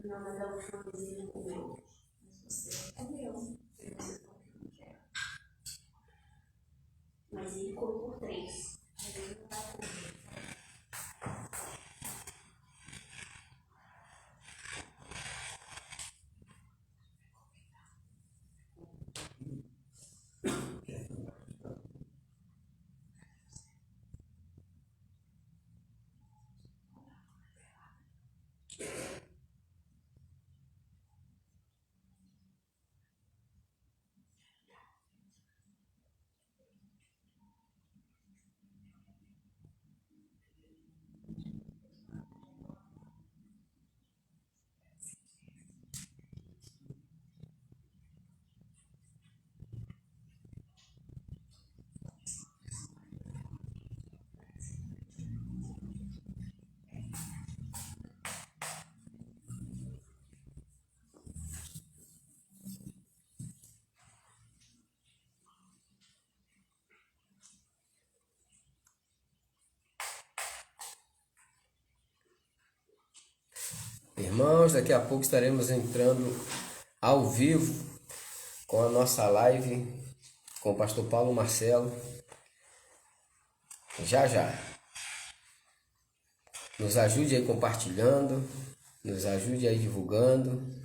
Não, mas a última vez ele comeu. Mas você comeu. E você falou que não quer. Mas ele comeu por 3. Mas ele não vai comer. Irmãos, daqui a pouco estaremos entrando ao vivo com a nossa live com o pastor Paulo Marcelo. Já já. Nos ajude aí compartilhando, nos ajude aí divulgando.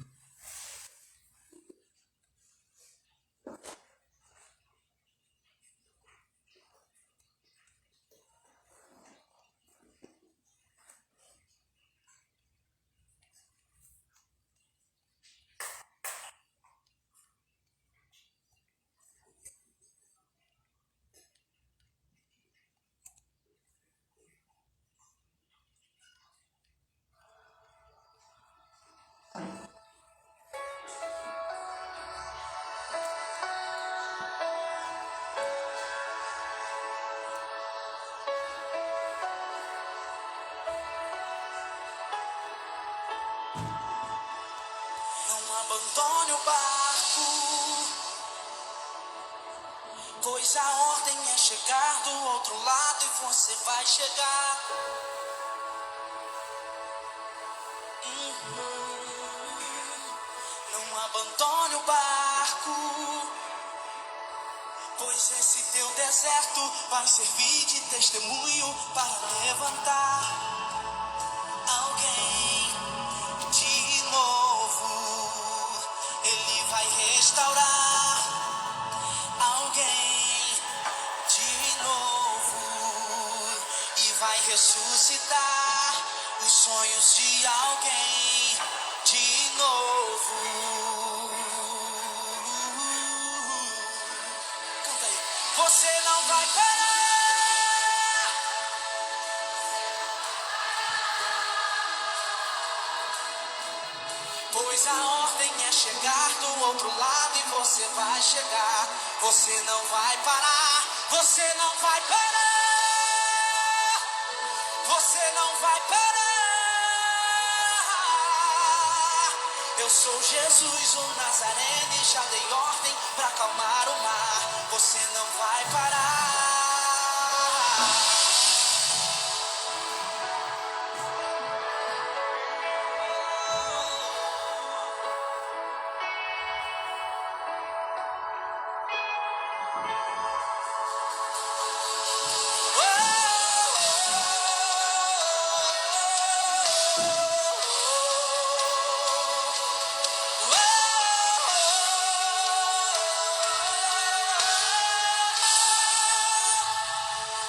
Não abandone o barco, pois a ordem é chegar do outro lado e você vai chegar. Não abandone o barco, pois esse teu deserto vai servir de testemunho para levantar alguém de novo. Ele vai restaurar alguém de novo e vai ressuscitar os sonhos de alguém de novo. Canta aí. Você não vai parar, pois a ordem é chegar do outro lado e você vai chegar. Você não vai parar, você não vai parar, você não vai parar. Eu sou Jesus, o Nazareno, e já dei ordem pra acalmar o mar. Você não vai parar.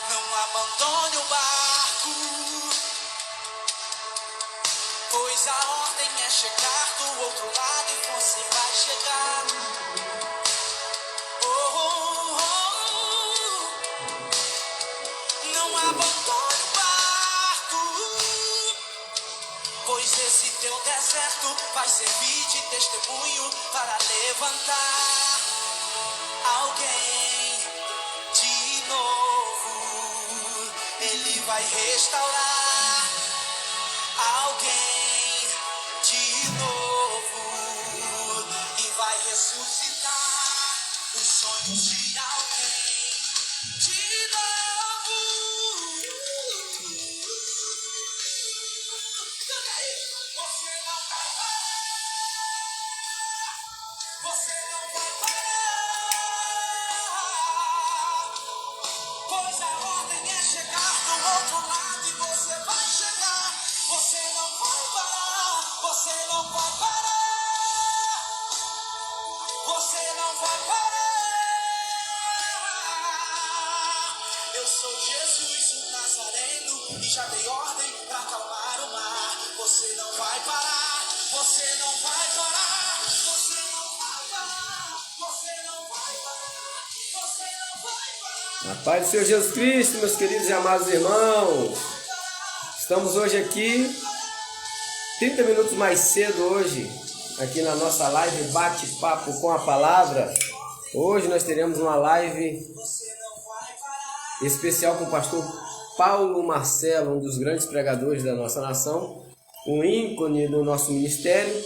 Não abandone o barco, pois a ordem é chegar do outro lado e você vai chegar. Oh, oh, oh. Não abandone o barco, pois esse teu deserto vai servir de testemunho para levantar alguém de novo. Ele vai restaurar alguém de novo e vai ressuscitar os sonhos de alguém de novo. Você não vai parar. Você não vai parar. Você não vai parar. Eu sou Jesus, o Nazareno, e já dei ordem pra acalmar o mar. Você não vai parar. Você não vai parar. Você não vai parar. Você não vai parar. Você não vai parar. A paz do Senhor Jesus Cristo, meus queridos e amados irmãos. Estamos hoje aqui, 30 minutos mais cedo hoje, aqui na nossa live Bate-Papo com a Palavra. Hoje nós teremos uma live especial com o pastor Paulo Marcelo, um dos grandes pregadores da nossa nação, um ícone do nosso ministério.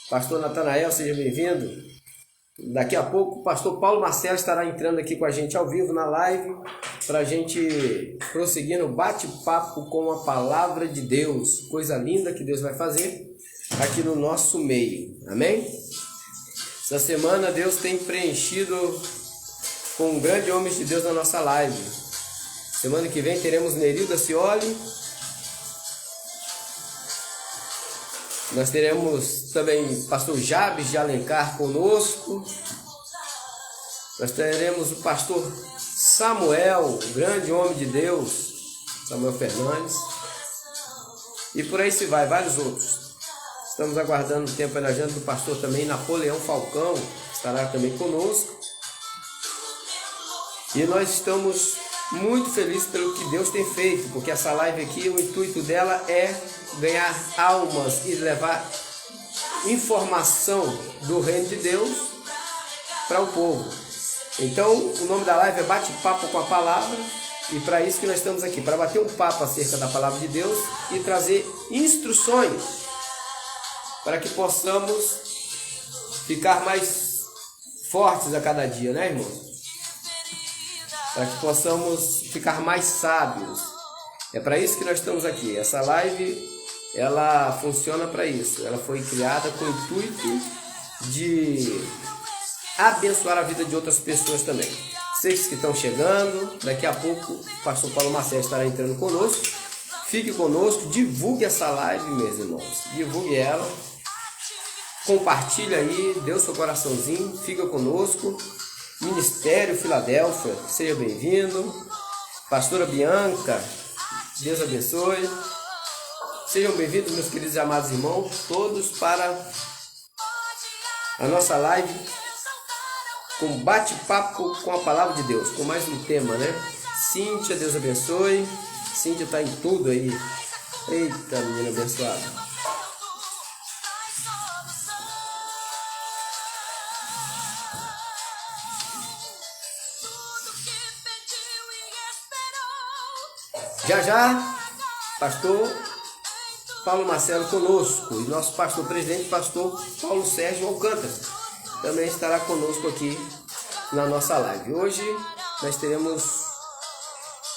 Pastor Natanael, seja bem-vindo. Daqui a pouco o pastor Paulo Marcelo estará entrando aqui com a gente ao vivo na live para a gente prosseguir no bate-papo com a palavra de Deus. Coisa linda que Deus vai fazer aqui no nosso meio. Amém? Essa semana Deus tem preenchido com grandes homens de Deus na nossa live. Semana que vem teremos Nerilda Cioli. Nós teremos também pastor Jabes de Alencar conosco. Nós teremos o pastor Samuel, grande homem de Deus, Samuel Fernandes. E por aí se vai, vários outros. Estamos aguardando o tempo na agenda do pastor também Napoleão Falcão, que estará também conosco. E nós estamos muito felizes pelo que Deus tem feito, porque essa live aqui, o intuito dela é ganhar almas e levar informação do reino de Deus para o povo. Então, o nome da live é Bate-Papo com a Palavra, e para isso que nós estamos aqui, para bater um papo acerca da Palavra de Deus e trazer instruções para que possamos ficar mais fortes a cada dia, né, irmãos? Para que possamos ficar mais sábios. É para isso que nós estamos aqui. Essa live, ela funciona para isso. Ela foi criada com o intuito de abençoar a vida de outras pessoas também. Vocês que estão chegando, daqui a pouco o pastor Paulo Marcelo estará entrando conosco. Fique conosco, divulgue essa live, meus irmãos. Divulgue ela. Compartilhe aí, dê o seu coraçãozinho, fica conosco. Ministério Filadélfia, seja bem-vindo. Pastora Bianca, Deus abençoe. Sejam bem-vindos, meus queridos e amados irmãos, todos para a nossa live com bate-papo com a palavra de Deus, com mais um tema, né? Cíntia, Deus abençoe. Cíntia está em tudo aí. Eita, menina abençoada. Já já, pastor Paulo Marcelo conosco, e nosso pastor presidente, pastor Paulo Sérgio Alcântara, também estará conosco aqui na nossa live. Hoje nós teremos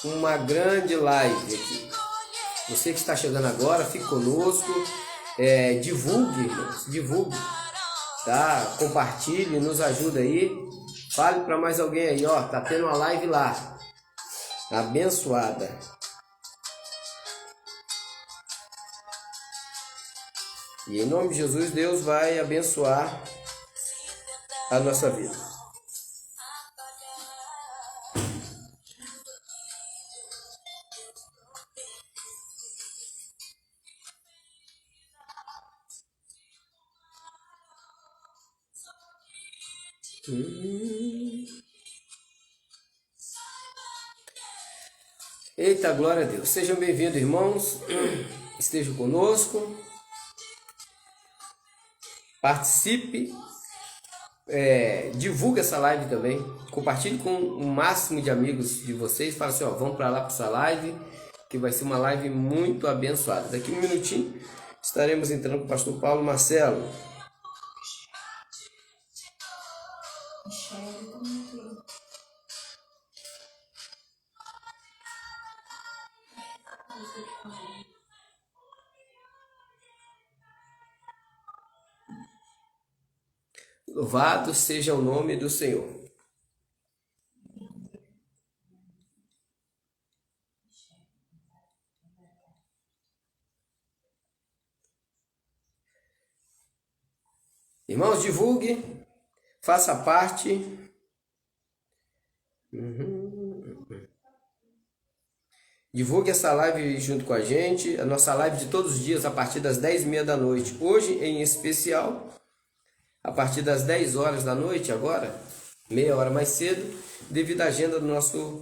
uma grande live aqui. Você que está chegando agora, fique conosco, divulgue, irmãos, divulgue, tá? Compartilhe, nos ajuda aí, fale para mais alguém aí, ó, tá tendo uma live lá, abençoada. E em nome de Jesus, Deus vai abençoar a nossa vida. Eita, glória a Deus. Sejam bem-vindos, irmãos. Estejam conosco. Participe, divulgue essa live também, compartilhe com o máximo de amigos de vocês, fala assim, ó, vamos para lá para essa live, que vai ser uma live muito abençoada. Daqui um minutinho estaremos entrando com o pastor Paulo Marcelo. Louvado seja o nome do Senhor. Irmãos, divulgue, faça parte. Divulgue essa live junto com a gente, a nossa live de todos os dias a partir das 10h30 da noite. Hoje, em especial, a partir das 10 horas da noite, agora, meia hora mais cedo, devido à agenda do nosso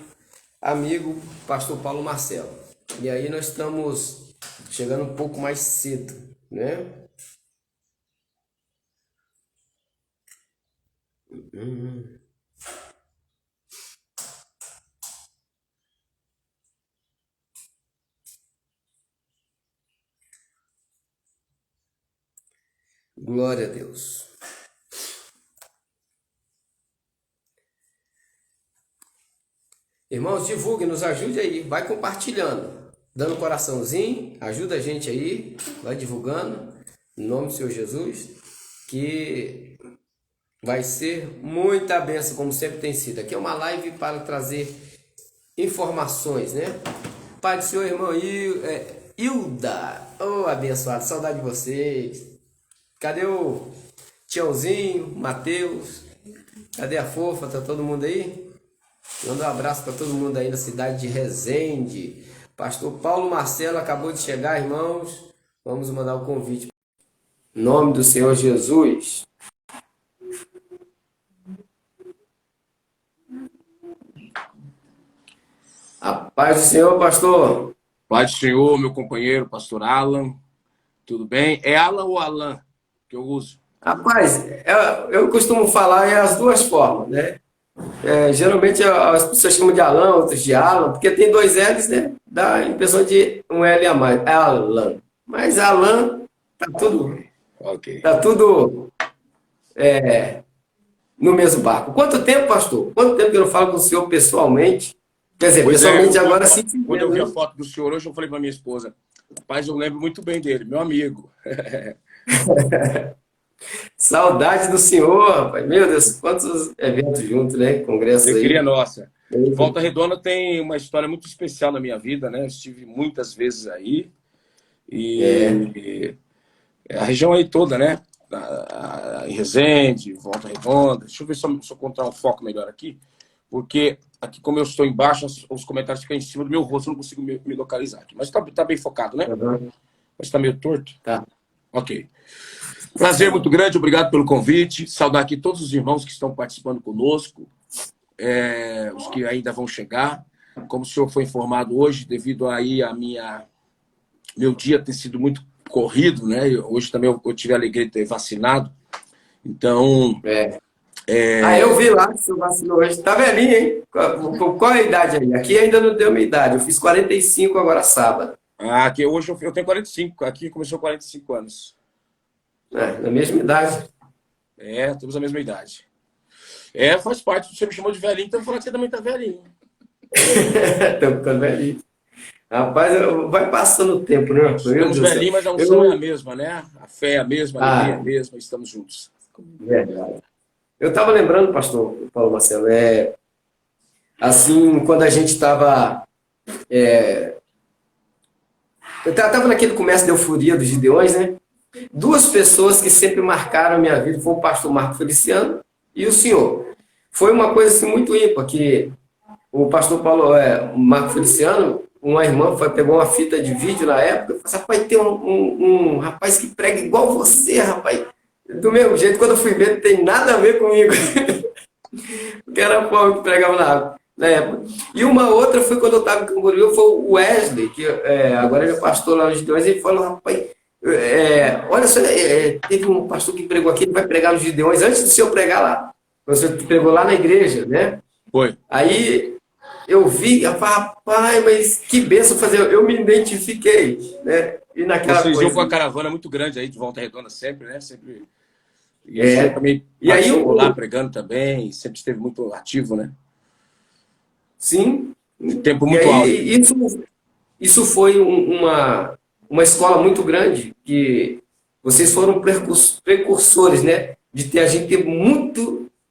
amigo pastor Paulo Marcelo. E aí nós estamos chegando um pouco mais cedo, né? Glória a Deus. Irmãos, divulgue, nos ajude aí, vai compartilhando, dando um coraçãozinho, ajuda a gente aí, vai divulgando, em nome do Senhor Jesus, que vai ser muita bênção, como sempre tem sido. Aqui é uma live para trazer informações, né? Pai do Senhor, irmão Hilda, oh abençoado, saudade de vocês. Cadê o Tiãozinho, Mateus? Cadê a fofa? Tá todo mundo aí? Manda um abraço para todo mundo aí na cidade de Resende. Pastor Paulo Marcelo acabou de chegar, irmãos. Vamos mandar o convite. Em nome do Senhor Jesus. A paz do Senhor, pastor. Paz do Senhor, meu companheiro, pastor Alan. Tudo bem? É Alan ou Alan que eu uso? Rapaz, eu costumo falar as duas formas, né? Geralmente as pessoas chamam de Alan, outros de Alan, porque tem dois L's, né? Dá a impressão de um L a mais. É Alan. Mas Alan, tá tudo no mesmo barco. Quanto tempo, pastor? Quanto tempo que eu não falo com o senhor pessoalmente? Quer dizer, pessoalmente agora sim. Quando eu vi a foto do senhor hoje, eu falei para minha esposa, rapaz, eu lembro muito bem dele, meu amigo. Saudade do senhor, rapaz. Meu Deus, quantos eventos juntos, né? Congresso aí. Alegria nossa. Volta Redonda tem uma história muito especial na minha vida, né? Eu estive muitas vezes aí. E a região aí toda, né? Em Resende, Volta Redonda. Deixa eu ver se eu encontrar um foco melhor aqui. Porque aqui, como eu estou embaixo, os comentários ficam em cima do meu rosto, eu não consigo me localizar aqui. Mas tá bem focado, né? Uhum. Mas tá meio torto? Tá. Ok. Prazer muito grande, obrigado pelo convite. Saudar aqui todos os irmãos que estão participando conosco, os que ainda vão chegar. Como o senhor foi informado hoje, devido aí a meu dia ter sido muito corrido, né? Hoje também eu tive a alegria de ter vacinado. Então... eu vi lá que o senhor vacinou hoje. Tá velhinho, hein? Qual é a idade aí? Aqui ainda não deu minha idade. Eu fiz 45 agora sábado. Aqui hoje eu tenho 45. Aqui começou 45 anos. Na mesma idade. Temos a mesma idade. Faz parte. Você me chamou de velhinho, então eu vou falar que você também tá velhinho. Estamos ficando velhinho. Rapaz, vai passando o tempo, né? Estamos velhinhos, mas a unção é a mesma, né? A fé é a mesma, a alegria é a mesma, estamos juntos. Verdade. Eu estava lembrando, pastor Paulo Marcelo, assim, quando a gente estava... eu estava naquele começo de euforia dos Gideões, né? Duas pessoas que sempre marcaram a minha vida foi o pastor Marco Feliciano e o senhor. Foi uma coisa assim, muito ímpar, que o pastor Paulo, Marco Feliciano, uma irmã pegou uma fita de vídeo na época e falou assim, rapaz, tem um rapaz que prega igual você, rapaz. Do mesmo jeito, quando eu fui ver, não tem nada a ver comigo. Porque era a forma que pregava na época. E uma outra foi quando eu estava em Camboriú, foi o Wesley, que agora ele é pastor lá nos Gideões, ele falou, rapaz, olha só, teve um pastor que pregou aqui, ele vai pregar nos Gideões antes do senhor pregar lá. Você pregou lá na igreja, né? Foi. Aí eu vi, rapaz, mas que bênção fazer, eu me identifiquei, né? E naquela Vocês coisa... iam com uma caravana muito grande aí de Volta Redonda sempre, né? Sempre. E você também e aí lá pregando também, sempre esteve muito ativo, né? Sim. Tempo muito alto. Isso foi uma escola muito grande, que vocês foram precursores, né? De ter a gente ter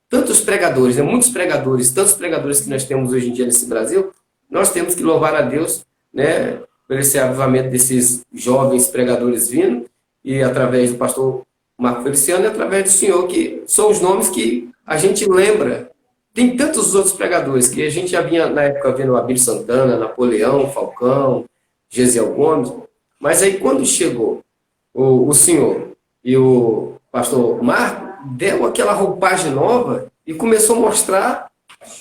tantos pregadores, né? Muitos pregadores, tantos pregadores que nós temos hoje em dia nesse Brasil, nós temos que louvar a Deus, né? Por esse avivamento desses jovens pregadores vindo, e através do pastor Marco Feliciano é através do senhor, que são os nomes que a gente lembra. Tem tantos outros pregadores que a gente já vinha na época vendo o Abílio Santana, Napoleão, Falcão, Gesiel Gomes, mas aí quando chegou o senhor e o pastor Marco, deu aquela roupagem nova e começou a mostrar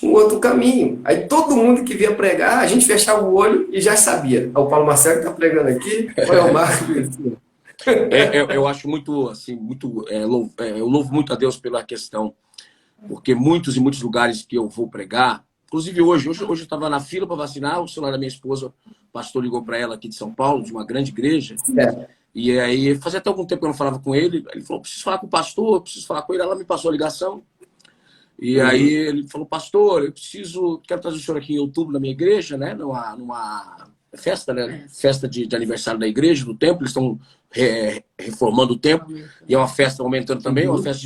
um outro caminho. Aí todo mundo que vinha pregar, a gente fechava o olho e já sabia. O Paulo Marcelo está pregando aqui, olha o Marco. Eu acho muito, assim, eu louvo muito a Deus pela questão, porque muitos e muitos lugares que eu vou pregar, inclusive hoje eu estava na fila para vacinar, o celular da minha esposa, o pastor ligou para ela aqui de São Paulo, de uma grande igreja, e aí fazia até algum tempo que eu não falava com ele, ele falou, preciso falar com o pastor, preciso falar com ele, ela me passou a ligação, e aí ele falou, pastor, quero trazer o senhor aqui em outubro na minha igreja, né, numa festa, né, festa de aniversário da igreja, do templo, eles estão reformando o templo, e é uma festa aumentando também, uma festa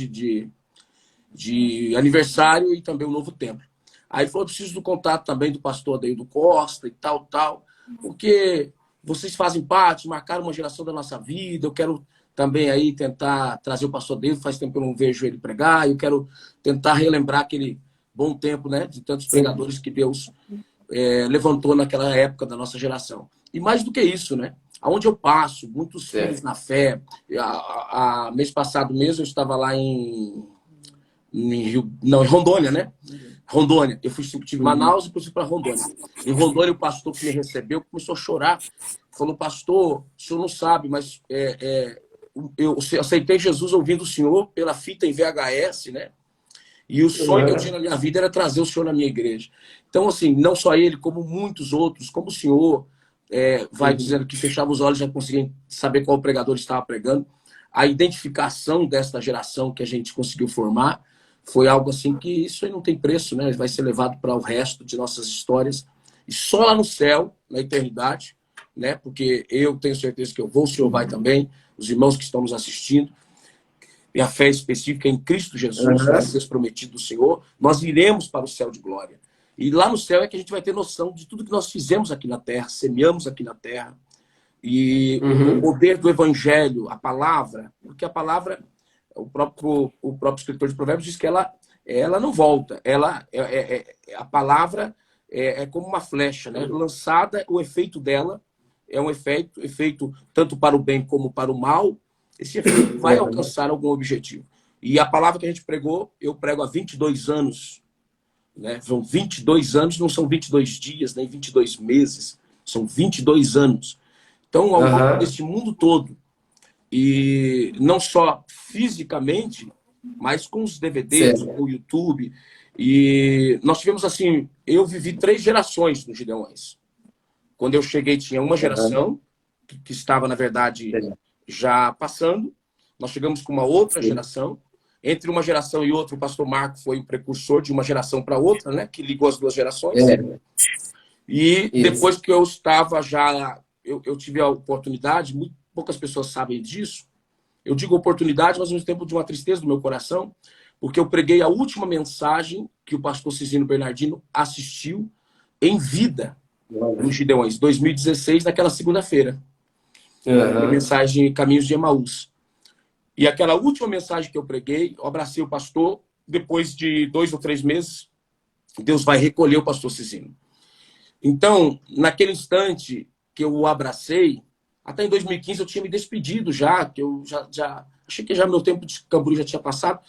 de aniversário e também um novo templo. Aí ele falou, preciso do contato também do pastor Adeildo Costa e tal, porque vocês fazem parte, marcaram uma geração da nossa vida, eu quero também aí tentar trazer o pastor Adeildo, faz tempo que eu não vejo ele pregar, eu quero tentar relembrar aquele bom tempo, né, de tantos pregadores que Deus levantou naquela época da nossa geração. E mais do que isso, né, aonde eu passo, muitos filhos na fé, mês passado mesmo eu estava lá em Rondônia, né? Rondônia. Eu tive em Manaus e depois fui para Rondônia. Em Rondônia, o pastor que me recebeu começou a chorar. Falou, pastor, o senhor não sabe, mas eu aceitei Jesus ouvindo o senhor pela fita em VHS, né? E o sonho que eu tinha na minha vida era trazer o senhor na minha igreja. Então, assim, não só ele, como muitos outros, como o senhor vai dizendo que fechava os olhos e já conseguia saber qual pregador estava pregando. A identificação desta geração que a gente conseguiu formar foi algo assim que isso aí não tem preço, né? Vai ser levado para o resto de nossas histórias. E só lá no céu, na eternidade, né? Porque eu tenho certeza que eu vou, o senhor vai também, os irmãos que estão nos assistindo, e a fé específica em Cristo Jesus, o Deus prometido do Senhor, nós iremos para o céu de glória. E lá no céu é que a gente vai ter noção de tudo que nós fizemos aqui na terra, semeamos aqui na terra, e o poder do evangelho, a palavra, porque a palavra, o próprio escritor de Provérbios diz que ela não volta, a palavra é como uma flecha, né? Lançada, o efeito dela é um efeito tanto para o bem como para o mal, esse efeito vai alcançar algum objetivo. E a palavra que a gente pregou, eu prego há 22 anos, né? São 22 anos, não são 22 dias, nem 22 meses, são 22 anos. Então, ao longo desse mundo todo, e não só fisicamente, mas com os DVDs, com o YouTube. E nós tivemos assim, eu vivi 3 gerações no Gideões. Quando eu cheguei, tinha uma geração que estava, na verdade, já passando. Nós chegamos com uma outra geração. Entre uma geração e outra, o pastor Marco foi o precursor de uma geração para outra, né? Que ligou as 2 gerações. E depois que eu estava já... Eu tive a oportunidade, muito poucas pessoas sabem disso. Eu digo oportunidade, mas ao mesmo tempo de uma tristeza do meu coração, porque eu preguei a última mensagem que o pastor Cisino Bernardino assistiu em vida no Gideões, 2016, naquela segunda-feira. A mensagem Caminhos de Emaús. E aquela última mensagem que eu preguei, eu abracei o pastor, depois de 2 ou 3 meses, Deus vai recolher o pastor Cisino. Então, naquele instante que eu o abracei, até em 2015 eu tinha me despedido já, que eu já achei que já meu tempo de Camboriú já tinha passado,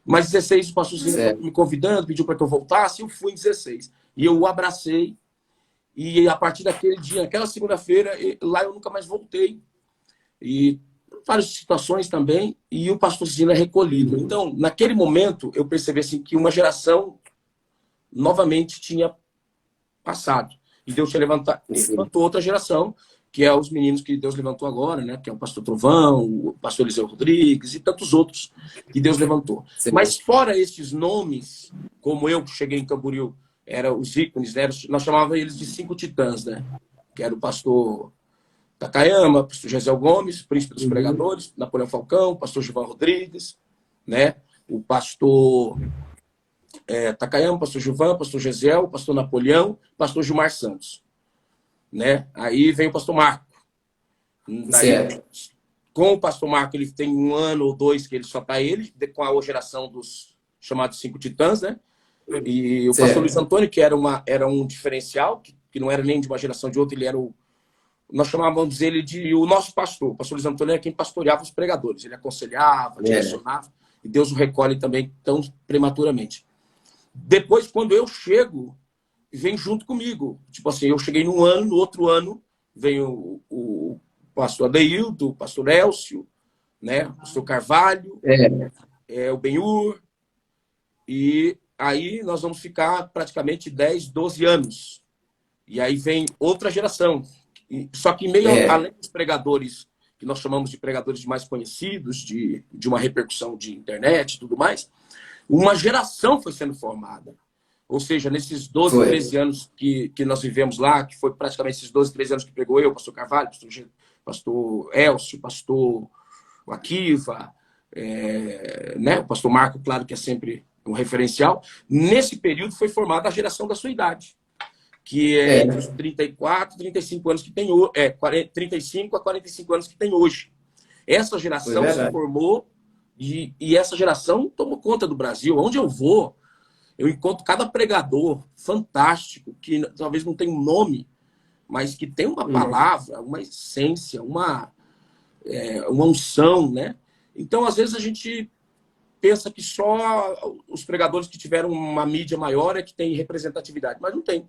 mas 16 o pastor Cisino me convidando, pediu para que eu voltasse, e eu fui em 16. E eu o abracei, e a partir daquele dia, naquela segunda-feira, lá eu nunca mais voltei. E várias situações também, e o pastor Cisino é recolhido. Então, naquele momento, eu percebi assim, que uma geração novamente tinha passado. E Deus tinha levantou outra geração, que é os meninos que Deus levantou agora, né? Que é o pastor Trovão, o pastor Eliseu Rodrigues e tantos outros que Deus levantou. Mas fora esses nomes, como eu que cheguei em Camboriú, eram os ícones, né? Nós chamávamos eles de 5 titãs, né? Que era o pastor Takayama, o pastor Gesiel Gomes, príncipe dos pregadores, Napoleão Falcão, o pastor Gilvan Rodrigues, né? O pastor Takayama, pastor Gilvan, pastor Gesiel, pastor Napoleão, pastor Gilmar Santos, né? Aí vem o pastor Marco. Daí, Com o pastor Marco, ele tem 1 ano ou 2 que ele só está ele, com a geração dos chamados 5 titãs, né? E o pastor Luiz Antônio, que era um diferencial, que não era nem de uma geração de outra, ele era nós chamávamos ele de o nosso pastor. O pastor Luiz Antônio é quem pastoreava os pregadores. Ele aconselhava, direcionava, e Deus o recolhe também tão prematuramente. Depois, quando eu chego, vem junto comigo. Tipo assim, eu cheguei num ano, no outro ano, vem o pastor Adeildo, o pastor Elcio, né? O pastor Carvalho, o Benhur. E aí nós vamos ficar praticamente 10, 12 anos. E aí vem outra geração. Só que meio além dos pregadores, que nós chamamos de pregadores mais conhecidos, de uma repercussão de internet e tudo mais, uma geração foi sendo formada. Ou seja, nesses 12, 13 anos que nós vivemos lá, que foi praticamente esses 12, 13 anos que pegou eu, pastor Carvalho, pastor Elcio, pastor Akiva, né? O pastor Marco, claro que é sempre um referencial. Nesse período foi formada a geração da sua idade, que é entre os 34, 35 anos que tem hoje, 35 a 45 anos que tem hoje. Essa geração se formou e essa geração tomou conta do Brasil. Onde eu vou, eu encontro cada pregador fantástico, que talvez não tenha um nome, mas que tem uma palavra, uma essência, uma unção, né? Então, às vezes, a gente pensa que só os pregadores que tiveram uma mídia maior é que tem representatividade, mas não tem.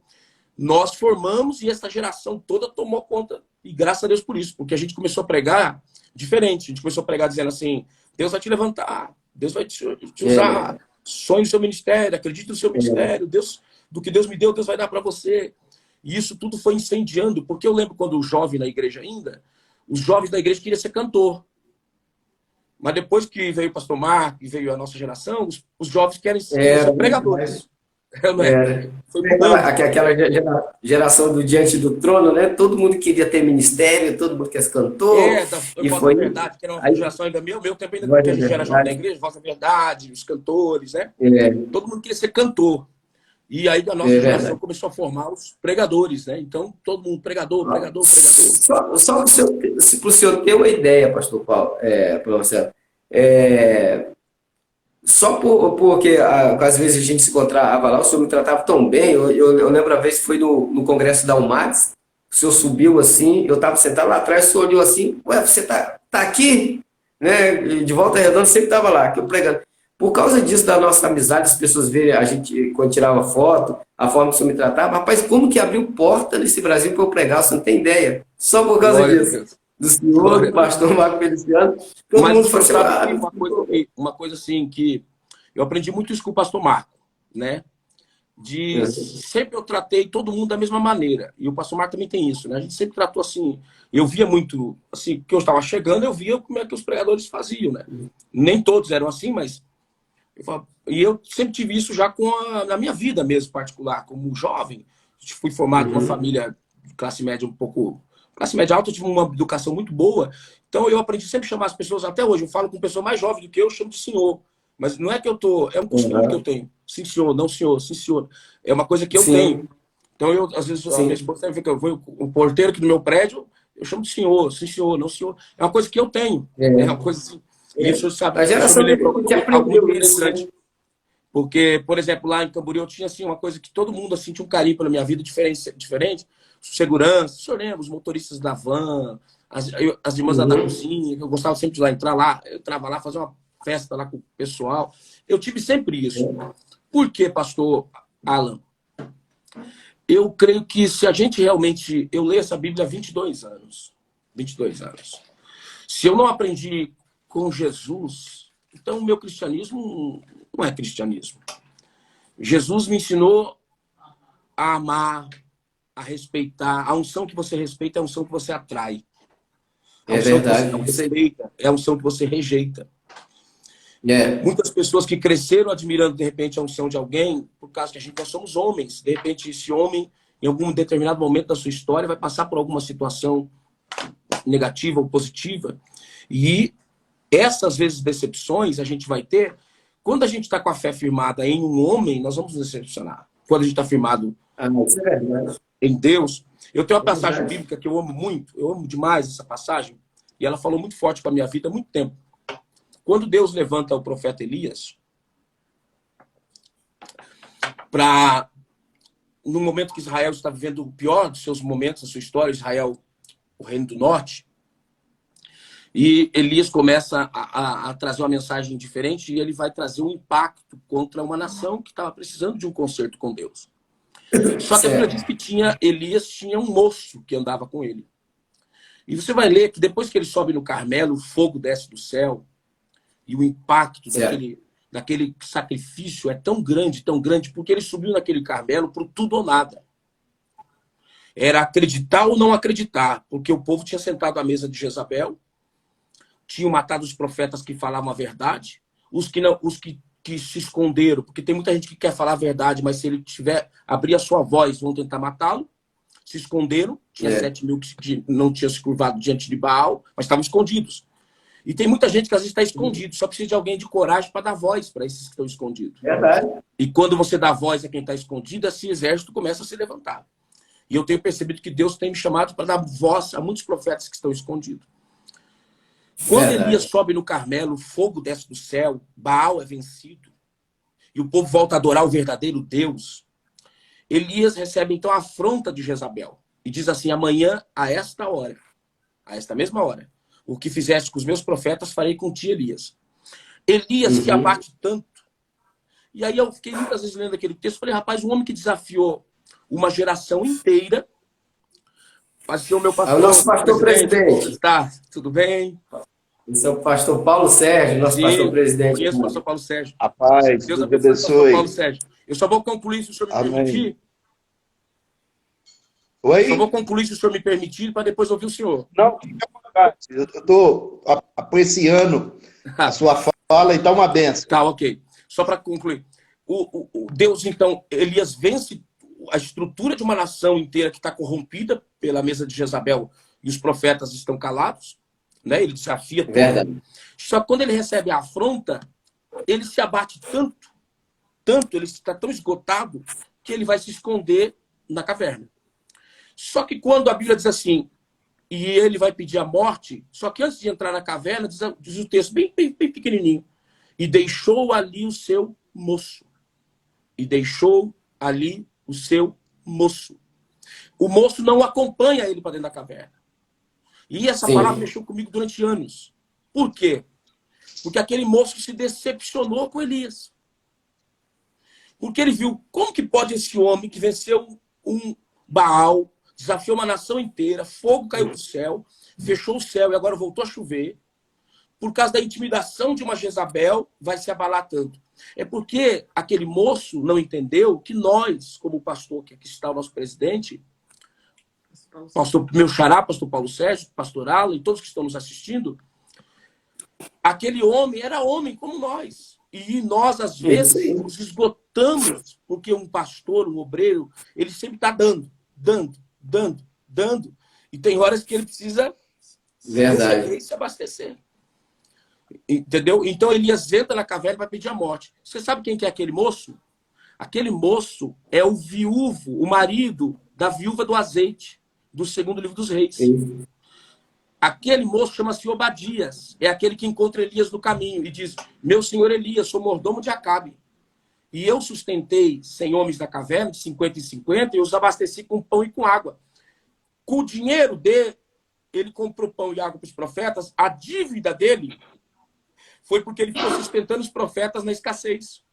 Nós formamos e essa geração toda tomou conta, e graças a Deus por isso, porque a gente começou a pregar diferente. A gente começou a pregar dizendo assim, Deus vai te levantar, Deus vai te usar, sonhe no seu ministério, acredite no seu ministério, Deus, do que Deus me deu, Deus vai dar para você. E isso tudo foi incendiando, porque eu lembro quando jovem na igreja ainda, os jovens da igreja queriam ser cantor. Mas depois que veio o pastor Marco e veio a nossa geração, os jovens querem ser pregadores. Foi aquela geração do Diante do Trono, né? Todo mundo queria ter ministério, todo mundo quer ser cantor. E foi verdade, que era uma geração ainda meu tempo ainda que a gente era jovem da igreja, Voz da Verdade, os cantores, né? Todo mundo queria ser cantor. E aí a nossa geração começou a formar os pregadores, né? Então, todo mundo pregador. Só para o senhor ter uma ideia, pastor Paulo, para você, só porque às vezes a gente se encontrava lá, o senhor me tratava tão bem. Eu lembro a vez que foi no congresso da UMATS, o senhor subiu assim, eu estava sentado lá atrás, o senhor olhou assim, ué, você tá aqui? Né? De Volta Redonda, sempre estava lá, que eu pregando. Por causa disso, da nossa amizade, as pessoas verem a gente, quando tirava foto, a forma que o senhor me tratava, rapaz, como que abriu porta nesse Brasil para eu pregar, você não tem ideia. Só por causa disso. Do senhor, do pastor Marco Feliciano, todo mundo falou assim, uma coisa assim, que eu aprendi muito isso com o pastor Marco, né? Sempre eu tratei todo mundo da mesma maneira. E o pastor Marco também tem isso, né? A gente sempre tratou assim. Eu via muito, assim, que eu estava chegando, eu via como é que os pregadores faziam, né? Nem todos eram assim, mas eu sempre tive isso já na minha vida mesmo particular, como jovem. Fui formado numa família de classe média classe média alta, eu tive uma educação muito boa. Então eu aprendi sempre a chamar as pessoas, até hoje, eu falo com pessoa mais jovem do que eu chamo de senhor. Mas não é que é um costume que eu tenho. Sim, senhor, não, senhor, sim, senhor. É uma coisa que eu tenho. Então eu, às vezes, a minha esposa vê que eu vou o porteiro aqui do meu prédio, eu chamo de senhor, sim, senhor, não, senhor. É uma coisa que eu tenho. É uma coisa assim. Isso, sabe? A geração que aprendeu isso. Porque, por exemplo, lá em Camboriú eu tinha assim, uma coisa que todo mundo assim, tinha um carinho pela minha vida diferente. Segurança, o senhor lembra, os motoristas da van, as irmãs da cozinha, que eu gostava sempre de lá entrar lá, eu entrava lá, fazer uma festa lá com o pessoal. Eu tive sempre isso. Por quê, pastor Alan? Eu creio que se a gente realmente... Eu leio essa Bíblia há 22 anos. 22 anos. Se eu não aprendi com Jesus, então o meu cristianismo não é cristianismo. Jesus me ensinou a amar, a respeitar. A unção que você respeita é a unção que você atrai. A unção que você não respeita é a unção que você rejeita. Muitas pessoas que cresceram admirando, de repente, a unção de alguém, por causa que nós somos homens. De repente, esse homem, em algum determinado momento da sua história, vai passar por alguma situação negativa ou positiva. E essas vezes decepções a gente vai ter. Quando a gente está com a fé firmada em um homem, nós vamos nos decepcionar. Quando a gente está firmado em Deus. Eu tenho uma passagem bíblica que eu amo muito, eu amo demais essa passagem, e ela falou muito forte com a minha vida há muito tempo. Quando Deus levanta o profeta Elias, para, no momento que Israel está vivendo o pior dos seus momentos, a sua história, Israel, o reino do norte, e Elias começa a trazer uma mensagem diferente, e ele vai trazer um impacto contra uma nação que estava precisando de um concerto com Deus. Só que a Bíblia diz que Elias tinha um moço que andava com ele. E você vai ler que depois que ele sobe no Carmelo, o fogo desce do céu, e o impacto daquele sacrifício é tão grande, porque ele subiu naquele Carmelo por tudo ou nada. Era acreditar ou não acreditar, porque o povo tinha sentado à mesa de Jezabel, tinham matado os profetas que falavam a verdade, os que se esconderam, porque tem muita gente que quer falar a verdade, mas se ele abrir a sua voz, vão tentar matá-lo. Se esconderam, tinha 7 mil que não tinham se curvado diante de Baal, mas estavam escondidos. E tem muita gente que às vezes está escondido, só precisa de alguém de coragem para dar voz para esses que estão escondidos. Verdade. E quando você dá voz a quem está escondido, esse exército começa a se levantar. E eu tenho percebido que Deus tem me chamado para dar voz a muitos profetas que estão escondidos. Quando Elias sobe no Carmelo, o fogo desce do céu, Baal é vencido, e o povo volta a adorar o verdadeiro Deus. Elias recebe então a afronta de Jezabel e diz assim: amanhã, a esta hora, a esta mesma hora, o que fizeste com os meus profetas, farei com ti, Elias. Elias se abate tanto. E aí eu fiquei muitas vezes lendo aquele texto, falei, rapaz, um homem que desafiou uma geração inteira, vai ser o meu pastor. É o nosso pastor presidente. Tá, tudo bem? Esse é o pastor Paulo Sérgio, nosso pastor presidente. Conheço o pastor Paulo Sérgio. Rapaz, Deus Deus abençoe o pastor Paulo abençoe. Sérgio. Eu só vou concluir se o senhor me Amém. permitir. Oi? Só vou concluir se o senhor me permitir, para depois ouvir o senhor. Não, fica à vontade. Eu estou apreciando a sua fala e tá uma benção. Tá, ok. Só para concluir. O Deus, então, Elias vence a estrutura de uma nação inteira que está corrompida pela mesa de Jezabel e os profetas estão calados, né? Ele desafia tudo. Verdade. Só que quando ele recebe a afronta, ele se abate tanto, ele está tão esgotado, que ele vai se esconder na caverna. Só que quando a Bíblia diz assim, e ele vai pedir a morte, só que antes de entrar na caverna, diz o texto bem pequenininho, e deixou ali o seu moço. E deixou ali o seu moço. O moço não acompanha ele para dentro da caverna. E essa palavra mexeu comigo durante anos. Por quê? Porque aquele moço se decepcionou com Elias. Porque ele viu como que pode esse homem que venceu um Baal, desafiou uma nação inteira, fogo caiu do céu, fechou o céu e agora voltou a chover, por causa da intimidação de uma Jezabel, vai se abalar tanto. É porque aquele moço não entendeu que nós, como pastor, que aqui está o nosso presidente, pastor meu xará, pastor Paulo Sérgio, pastor Alan e todos que estão nos assistindo, aquele homem era homem como nós. E nós, às vezes, nos esgotamos, porque um pastor, um obreiro, ele sempre está dando. E tem horas que ele precisa se abastecer. Entendeu? Então Elias entra na caverna para pedir a morte. Você sabe quem que é aquele moço? Aquele moço é o viúvo, o marido da viúva do azeite, do segundo livro dos reis. Sim. Aquele moço chama-se Obadias. É aquele que encontra Elias no caminho e diz: meu senhor Elias, sou mordomo de Acabe. E eu sustentei 100 homens da caverna, de 50 em 50, e os abasteci com pão e com água. Com o dinheiro dele, ele comprou pão e água para os profetas. A dívida dele foi porque ele ficou sustentando os profetas na escassez.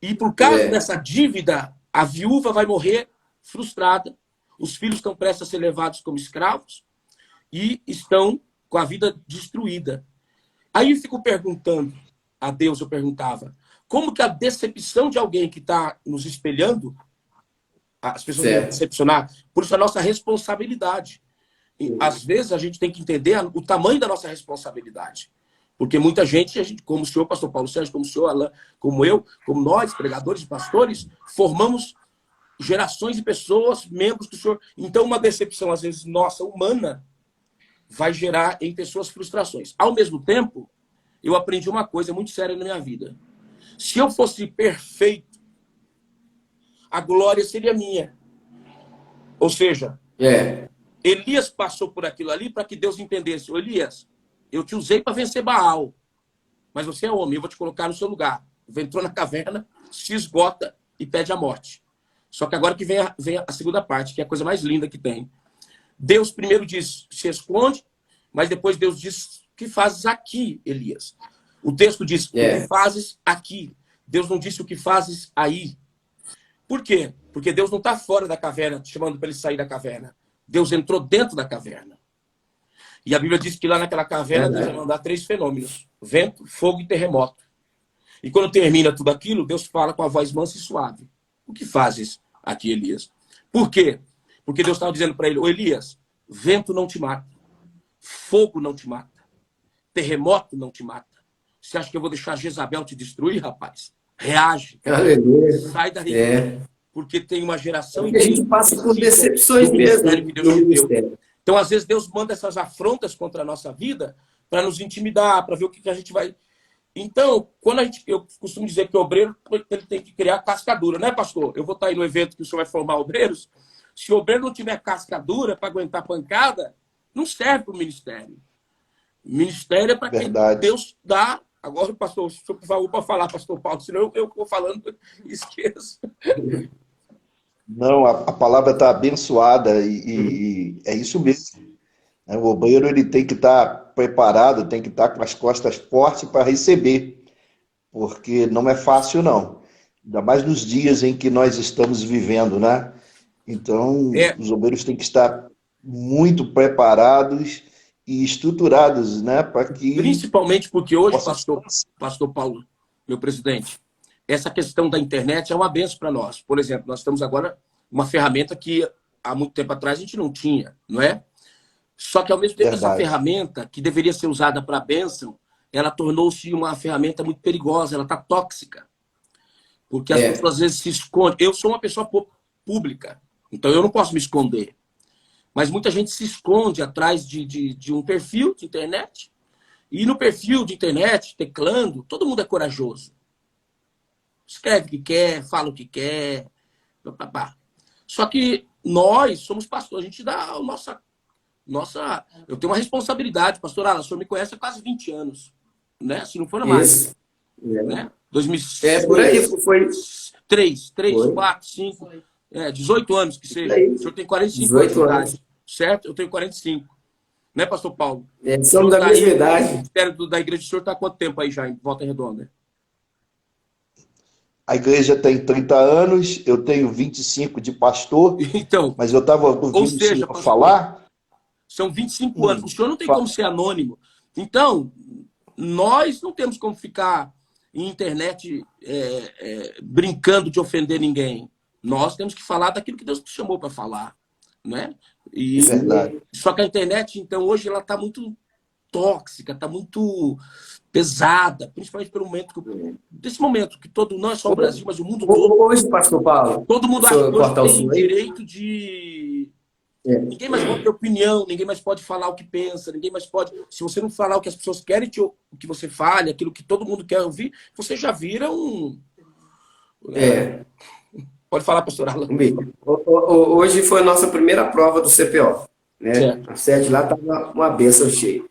E por causa dessa dívida, a viúva vai morrer frustrada. Os filhos estão prestes a ser levados como escravos e estão com a vida destruída. Aí eu fico perguntando a Deus, eu perguntava, como que a decepção de alguém que está nos espelhando, as pessoas vão decepcionar, por isso a nossa responsabilidade. E, às vezes a gente tem que entender o tamanho da nossa responsabilidade. Porque muita gente, como o senhor, pastor Paulo Sérgio, como o senhor, Alain, como eu, como nós, pregadores e pastores, formamos gerações de pessoas, membros do senhor. Então, uma decepção, às vezes, nossa, humana, vai gerar em pessoas frustrações. Ao mesmo tempo, eu aprendi uma coisa muito séria na minha vida. Se eu fosse perfeito, a glória seria minha. Ou seja, Elias passou por aquilo ali para que Deus entendesse. Ô, Elias, eu te usei para vencer Baal, mas você é homem, eu vou te colocar no seu lugar. Entrou na caverna, se esgota e pede a morte. Só que agora que vem a segunda parte, que é a coisa mais linda que tem. Deus primeiro diz, se esconde, mas depois Deus diz, o que fazes aqui, Elias? O texto diz, o que fazes aqui? Deus não disse o que fazes aí. Por quê? Porque Deus não está fora da caverna, te chamando para ele sair da caverna. Deus entrou dentro da caverna. E a Bíblia diz que lá naquela caverna Deus vai mandar 3 fenômenos: vento, fogo e terremoto. E quando termina tudo aquilo, Deus fala com a voz mansa e suave. O que fazes aqui, Elias? Por quê? Porque Deus estava dizendo para ele, ô Elias, vento não te mata, fogo não te mata, terremoto não te mata. Você acha que eu vou deixar Jezabel te destruir, rapaz? Reage. Aleluia. Sai daí. Porque tem uma geração inteira. A gente passa por decepções mesmo que Deus te deu. Então, às vezes, Deus manda essas afrontas contra a nossa vida para nos intimidar, para ver o que a gente vai... Então, eu costumo dizer que o obreiro ele tem que criar casca dura, né, pastor? Eu vou estar aí no evento que o senhor vai formar obreiros. Se o obreiro não tiver casca dura para aguentar pancada, não serve para o ministério. O ministério é para quem Deus dá. Agora, pastor, se o senhor por favor, para falar, pastor Paulo, senão eu vou falando e esqueço. Não, a palavra está abençoada e é isso mesmo. O obreiro ele tem que estar preparado, tem que estar com as costas fortes para receber, porque não é fácil, não. Ainda mais nos dias em que nós estamos vivendo, né? Então, os obreiros têm que estar muito preparados e estruturados, né? Para que... Principalmente porque hoje, pastor Paulo, meu presidente, essa questão da internet é uma benção para nós. Por exemplo, nós estamos agora uma ferramenta que há muito tempo atrás a gente não tinha, não é? Só que, ao mesmo tempo, essa ferramenta, que deveria ser usada para a bênção, ela tornou-se uma ferramenta muito perigosa, ela está tóxica. Porque as pessoas, às vezes, se escondem. Eu sou uma pessoa pública, então eu não posso me esconder. Mas muita gente se esconde atrás de um perfil de internet. E no perfil de internet, teclando, todo mundo é corajoso. Escreve o que quer, fala o que quer. Papá. Só que nós somos pastores, a gente dá a nossa... eu tenho uma responsabilidade, pastor Alan, o senhor me conhece há quase 20 anos, né? Se não for mais. Né? 2006, por aí, foi 3, 4, 5, 18 anos que seja. O senhor tem 45 anos de idade, certo? Eu tenho 45. Né, pastor Paulo? Somos da mesma idade. O ministério da igreja do senhor está há quanto tempo aí já, em Volta Redonda? A igreja tem 30 anos, eu tenho 25 de pastor, então, mas eu estava ouvindo o senhor falar... São 25 anos. O senhor não tem como ser anônimo. Então, nós não temos como ficar em internet brincando de ofender ninguém. Nós temos que falar daquilo que Deus nos chamou para falar. Né? É verdade. Só que a internet, então, hoje, ela está muito tóxica, está muito pesada, principalmente pelo momento desse momento, que não é só o Brasil, mas o mundo todo. Hoje, pastor Paulo, todo mundo acha que hoje tem direito de... Ninguém mais pode ter opinião, ninguém mais pode falar o que pensa, ninguém mais pode... Se você não falar o que as pessoas querem o que você fale, aquilo que todo mundo quer ouvir, você já vira um... Pode falar, pastor Alan. Hoje foi a nossa primeira prova do CPO. Né? A sede lá estava uma bênção cheia.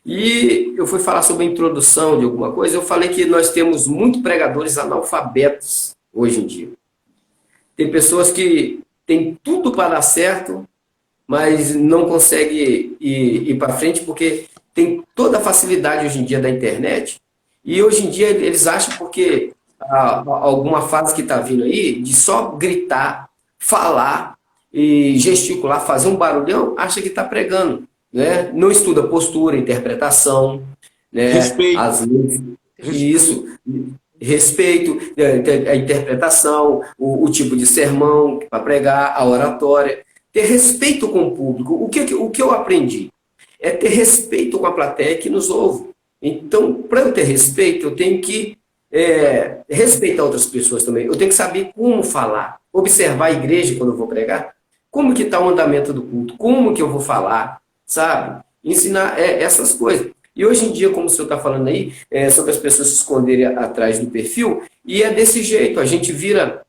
E eu fui falar sobre a introdução de alguma coisa, eu falei que nós temos muitos pregadores analfabetos hoje em dia. Tem pessoas que têm tudo para dar certo, mas não consegue ir para frente porque tem toda a facilidade hoje em dia da internet. E hoje em dia eles acham porque alguma fase que está vindo aí, de só gritar, falar e gesticular, fazer um barulhão, acha que está pregando. Né? Não estuda postura, interpretação, né? Respeito. Respeito, a interpretação, o tipo de sermão para pregar, a oratória. Ter respeito com o público. O que eu aprendi? É ter respeito com a plateia que nos ouve. Então, para eu ter respeito, eu tenho que respeitar outras pessoas também. Eu tenho que saber como falar. Observar a igreja quando eu vou pregar. Como que está o andamento do culto? Como que eu vou falar? Sabe? Ensinar essas coisas. E hoje em dia, como o senhor está falando aí, sobre as pessoas se esconderem atrás do perfil, e é desse jeito. A gente vira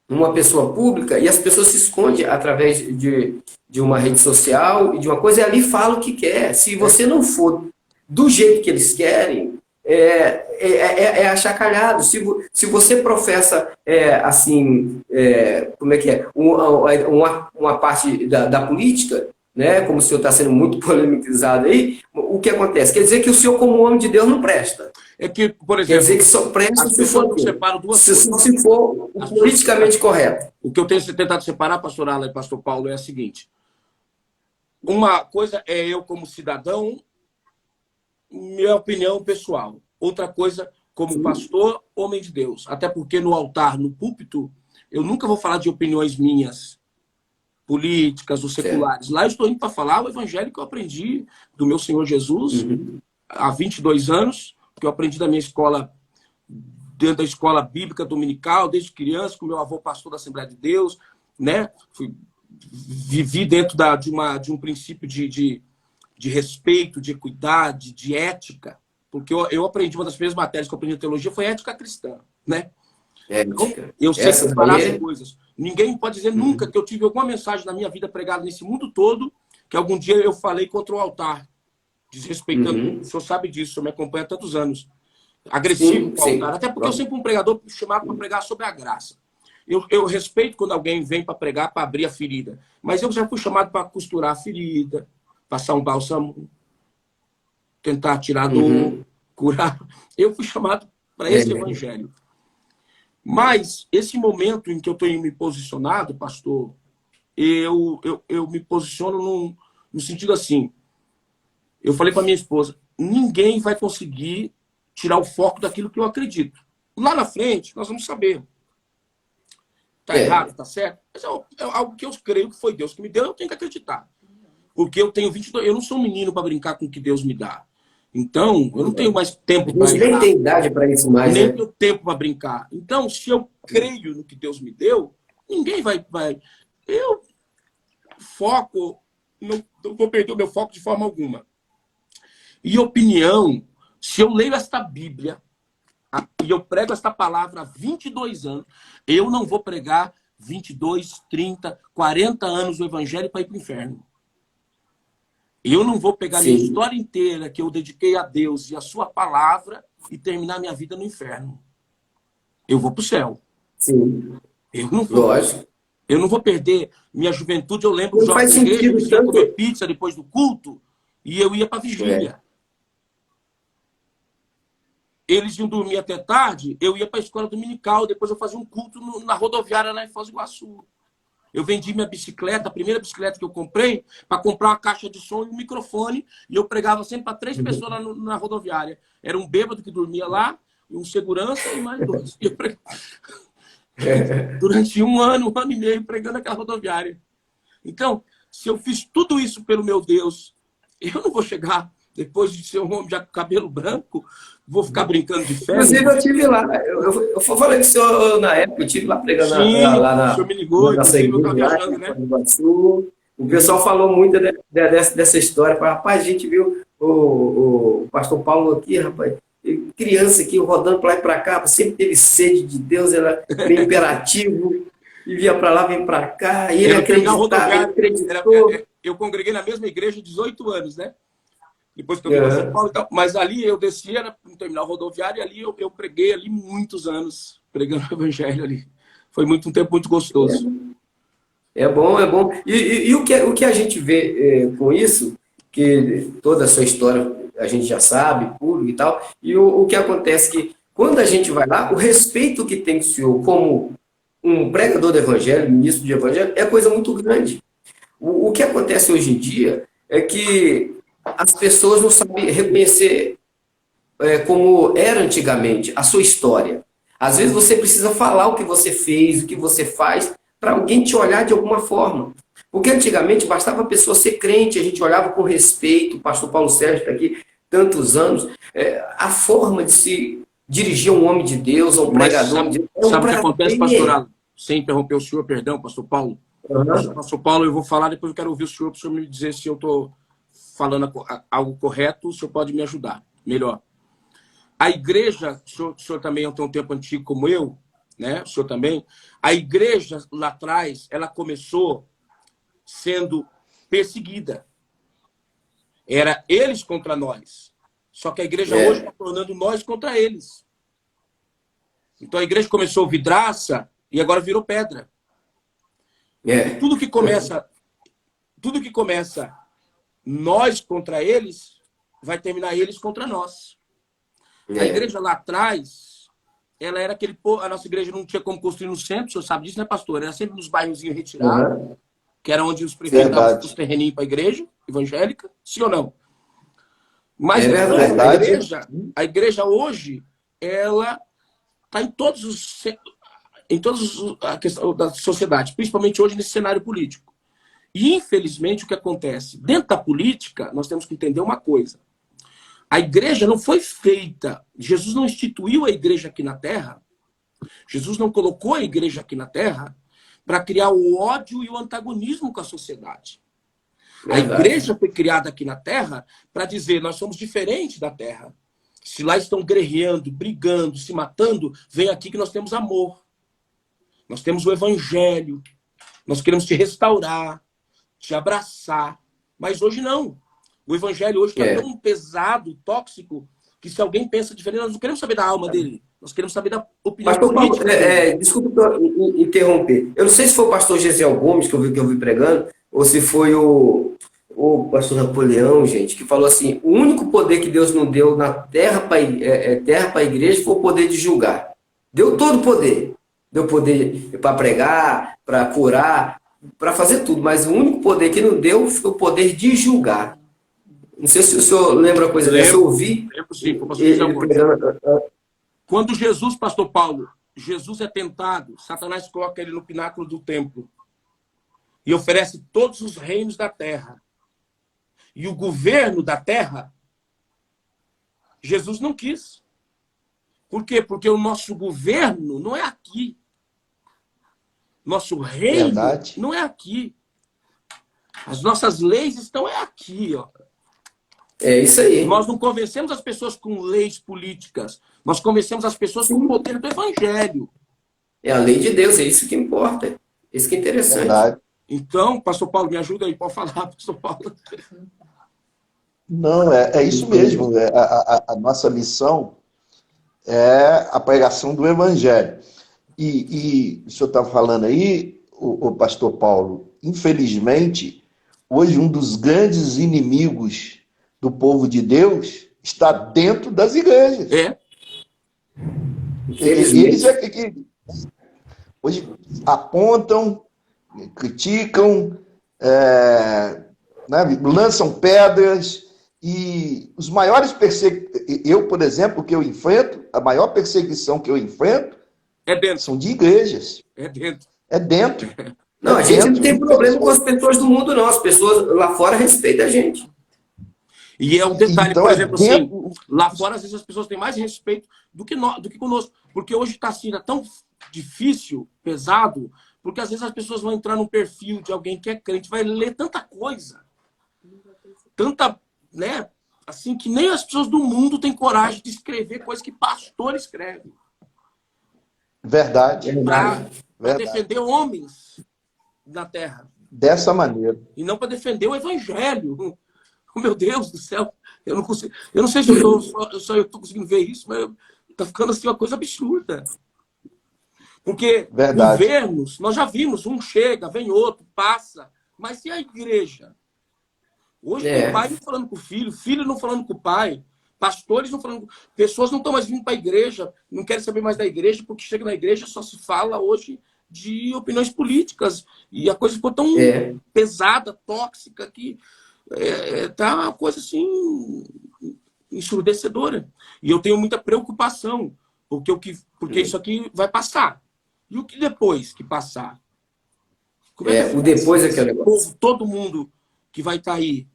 uma pessoa pública e as pessoas se escondem através de uma rede social e de uma coisa, e ali fala o que quer. Se você não for do jeito que eles querem, é achacalhado. Se você professa, assim, como é que é, uma parte da política, né, como o senhor está sendo muito polemizado aí, o que acontece? Quer dizer que o senhor, como homem de Deus, não presta. É que, por Quer dizer exemplo, que só presta as se pessoas for, não separam duas se, coisas. se for o politicamente correto. O que eu tenho tentado separar, pastor Alan e pastor Paulo, é a seguinte. Uma coisa é eu como cidadão, minha opinião pessoal. Outra coisa, como pastor, homem de Deus. Até porque no altar, no púlpito, eu nunca vou falar de opiniões minhas, políticas ou seculares. Lá eu estou indo para falar o evangelho que eu aprendi do meu Senhor Jesus há 22 anos, que eu aprendi da minha escola, dentro da escola bíblica dominical, desde criança, com meu avô pastor da Assembleia de Deus, né? Vivi dentro de um princípio de respeito, de equidade, de ética, porque eu aprendi, uma das primeiras matérias que eu aprendi em teologia foi ética cristã, né? Então, eu sei separar as coisas. Ninguém pode dizer nunca que eu tive alguma mensagem na minha vida pregada nesse mundo todo, que algum dia eu falei contra o altar, desrespeitando. O senhor sabe disso, o senhor me acompanha há tantos anos. Agressivo com o altar. Até porque eu sempre fui um pregador chamado para pregar sobre a graça. Eu respeito quando alguém vem para pregar, para abrir a ferida. Mas eu já fui chamado para costurar a ferida, passar um bálsamo, tentar tirar dor, curar. Eu fui chamado para esse evangelho. Mas esse momento em que eu estou me posicionado, pastor, eu me posiciono no sentido assim. Eu falei para minha esposa, ninguém vai conseguir tirar o foco daquilo que eu acredito. Lá na frente, nós vamos saber. Está errado, está certo? Mas é algo que eu creio que foi Deus que me deu, eu tenho que acreditar. Porque eu tenho 22, eu não sou um menino para brincar com o que Deus me dá. Então, eu não tenho mais tempo para brincar. Nem tem idade para isso mais, nem tenho tempo para brincar. Então, se eu creio no que Deus me deu, ninguém vai... Eu foco, não vou perder o meu foco de forma alguma. E opinião, se eu leio esta Bíblia e eu prego esta palavra há 22 anos, eu não vou pregar 22, 30, 40 anos o evangelho para ir para o inferno. Eu não vou pegar minha história inteira que eu dediquei a Deus e a sua palavra e terminar minha vida no inferno. Eu vou para o céu. Sim. Eu não vou. Lógico. Eu não vou perder minha juventude. Eu lembro Não faz sentido eu ia comer pizza depois do culto e eu ia para a vigília. Eles iam dormir até tarde, eu ia para a escola dominical, depois eu fazia um culto na rodoviária lá em Foz do Iguaçu. Eu vendi minha bicicleta, a primeira bicicleta que eu comprei, para comprar uma caixa de som e um microfone, e eu pregava sempre para 3 pessoas lá na rodoviária. Era um bêbado que dormia lá, um segurança e mais 2. Eu durante um ano e meio, pregando aquela rodoviária. Então, se eu fiz tudo isso pelo meu Deus, eu não vou chegar, depois de ser um homem de cabelo branco, vou ficar brincando de fé. Inclusive, eu estive lá. Eu falei com o senhor na época, eu estive lá pregando lá na. O senhor me ligou, inclusive eu estava viajando, né? O pessoal falou muito dessa história. Rapaz, a gente viu o pastor Paulo aqui, rapaz, criança aqui, rodando para lá e para cá, sempre teve sede de Deus, era meio imperativo, e vinha para lá, vinha para cá, e ele acreditou. Eu congreguei na mesma igreja 18 anos, né? Depois que eu vim para São Paulo e tal. Mas ali eu descia no terminal rodoviário e ali eu preguei ali muitos anos, pregando o evangelho ali. Foi um tempo muito gostoso. É bom, é bom. E o que a gente vê com isso, que toda a sua história a gente já sabe, puro e tal, e o que acontece que quando a gente vai lá, o respeito que tem o senhor como um pregador do evangelho, ministro de evangelho, é coisa muito grande. O que acontece hoje em dia é que as pessoas não sabem reconhecer como era antigamente a sua história. Às vezes você precisa falar o que você fez, o que você faz, para alguém te olhar de alguma forma. Porque antigamente bastava a pessoa ser crente, a gente olhava com respeito, o pastor Paulo Sérgio está aqui tantos anos, a forma de se dirigir a um homem de Deus, a um pregador de Deus. Sabe o que acontece, pastor? Sem interromper o senhor, perdão, pastor Paulo. Pastor Paulo, eu vou falar, depois eu quero ouvir o senhor, para o senhor me dizer se eu estou falando algo correto, o senhor pode me ajudar melhor. A igreja, o senhor também é um tempo antigo como eu, né? O senhor também. A igreja lá atrás, ela começou sendo perseguida. Era eles contra nós. Só que a igreja hoje está tornando nós contra eles. Então a igreja começou vidraça e agora virou pedra. E tudo que começa nós contra eles, vai terminar eles contra nós. A igreja lá atrás, ela era aquele povo, a nossa igreja não tinha como construir no centro, o senhor sabe disso, né, pastor? Era sempre nos bairrozinhos retirados, que era onde os prefeitos davam os terreninhos para a igreja evangélica, sim ou não? Mas a igreja hoje, ela está em todos a questão da sociedade, principalmente hoje nesse cenário político. E, infelizmente, o que acontece? Dentro da política, nós temos que entender uma coisa. A igreja não foi feita, Jesus não instituiu a igreja aqui na Terra, Jesus não colocou a igreja aqui na Terra para criar o ódio e o antagonismo com a sociedade. A igreja foi criada aqui na Terra para dizer, nós somos diferentes da Terra. Se lá estão guerreando, brigando, se matando, vem aqui que nós temos amor. Nós temos o evangelho. Nós queremos te restaurar, te abraçar. Mas hoje não. O evangelho hoje está tão pesado, tóxico, que se alguém pensa diferente, nós não queremos saber da alma dele. Nós queremos saber da opinião política. Desculpa interromper. Eu não sei se foi o pastor Gesiel Gomes que eu vi pregando, ou se foi o pastor Napoleão, gente, que falou assim, o único poder que Deus não deu na terra para a igreja foi o poder de julgar. Deu todo o poder. Deu poder para pregar, para curar, para fazer tudo, mas o único poder que não deu foi o poder de julgar. Não sei se o senhor lembra uma coisa dessa, eu ouvi. Lembro, sim, quando Jesus, pastor Paulo, Jesus é tentado, Satanás coloca ele no pináculo do templo e oferece todos os reinos da terra. E o governo da terra, Jesus não quis. Por quê? Porque o nosso governo não é aqui. Nosso reino não é aqui. As nossas leis estão aqui, ó. É isso aí. Nós não convencemos as pessoas com leis políticas. Nós convencemos as pessoas com o poder do evangelho. É a lei de Deus, é isso que importa. Isso que é interessante. Verdade. Então, pastor Paulo, me ajuda aí, pode falar, pastor Paulo. Não, é isso mesmo. A nossa missão é a pregação do evangelho. E o senhor está falando aí, o pastor Paulo, infelizmente, hoje um dos grandes inimigos do povo de Deus está dentro das igrejas. Eles é que hoje apontam, criticam, né, lançam pedras, e os maiores eu, por exemplo, que eu enfrento, a maior perseguição que eu enfrento são de igrejas. É dentro. Não, a gente não tem problema com as pessoas do mundo, não. As pessoas lá fora respeitam a gente. E é um detalhe, Então, por exemplo, assim, lá fora, às vezes, as pessoas têm mais respeito do que conosco. Porque hoje está assim, é tão difícil, pesado, porque às vezes as pessoas vão entrar no perfil de alguém que é crente, vai ler tanta coisa, tanta, né, assim, que nem as pessoas do mundo têm coragem de escrever coisas que pastor escreve. Verdade. Para defender homens na terra. Dessa maneira. E não para defender o evangelho. Oh, meu Deus do céu, eu não consigo. Eu não sei se eu estou conseguindo ver isso, mas está ficando assim uma coisa absurda. Porque governos, nós já vimos, um chega, vem outro, passa. Mas e a igreja? Hoje tem pai não falando com o filho não falando com o pai, pastores não falando. Pessoas não estão mais vindo para a igreja, não querem saber mais da igreja, porque chega na igreja só se fala hoje de opiniões políticas. E a coisa ficou tão pesada, tóxica, que tá uma coisa assim ensurdecedora. E eu tenho muita preocupação, porque isso aqui vai passar. E o que depois que passar? Como é que o depois é que é o negócio. Todo mundo que vai estar aí,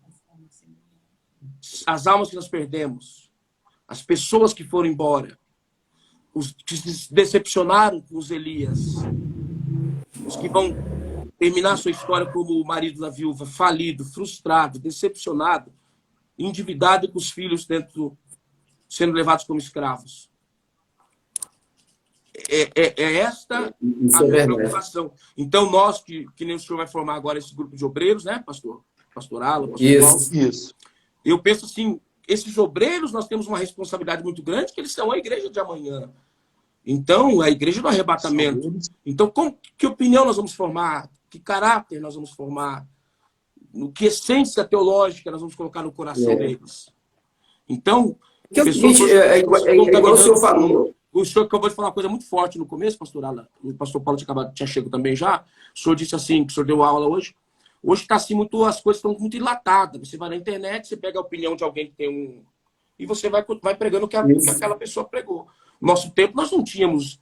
as almas que nós perdemos, as pessoas que foram embora, os que se decepcionaram com os Elias, os que vão terminar sua história como o marido da viúva, falido, frustrado, decepcionado, endividado e com os filhos sendo levados como escravos. é esta Isso a é minha verdade. preocupação. Então, nós, que nem o senhor vai formar agora esse grupo de obreiros, né, pastor? Pastor Alan, pastor Paulo. Isso. Eu penso assim, esses obreiros, nós temos uma responsabilidade muito grande, que eles são a igreja de amanhã. Então, a igreja do arrebatamento. Então, que opinião nós vamos formar? Que caráter nós vamos formar? Que essência teológica nós vamos colocar no coração deles? Então, Porque é o seguinte, é igual o senhor falou. O senhor acabou de falar uma coisa muito forte no começo, pastor Alan. O pastor Paulo tinha chegado também já. O senhor disse assim, que o senhor deu aula hoje. Hoje está assim, as coisas estão muito dilatadas. Você vai na internet, você pega a opinião de alguém que tem um... E você vai pregando o que aquela pessoa pregou. No nosso tempo, nós não tínhamos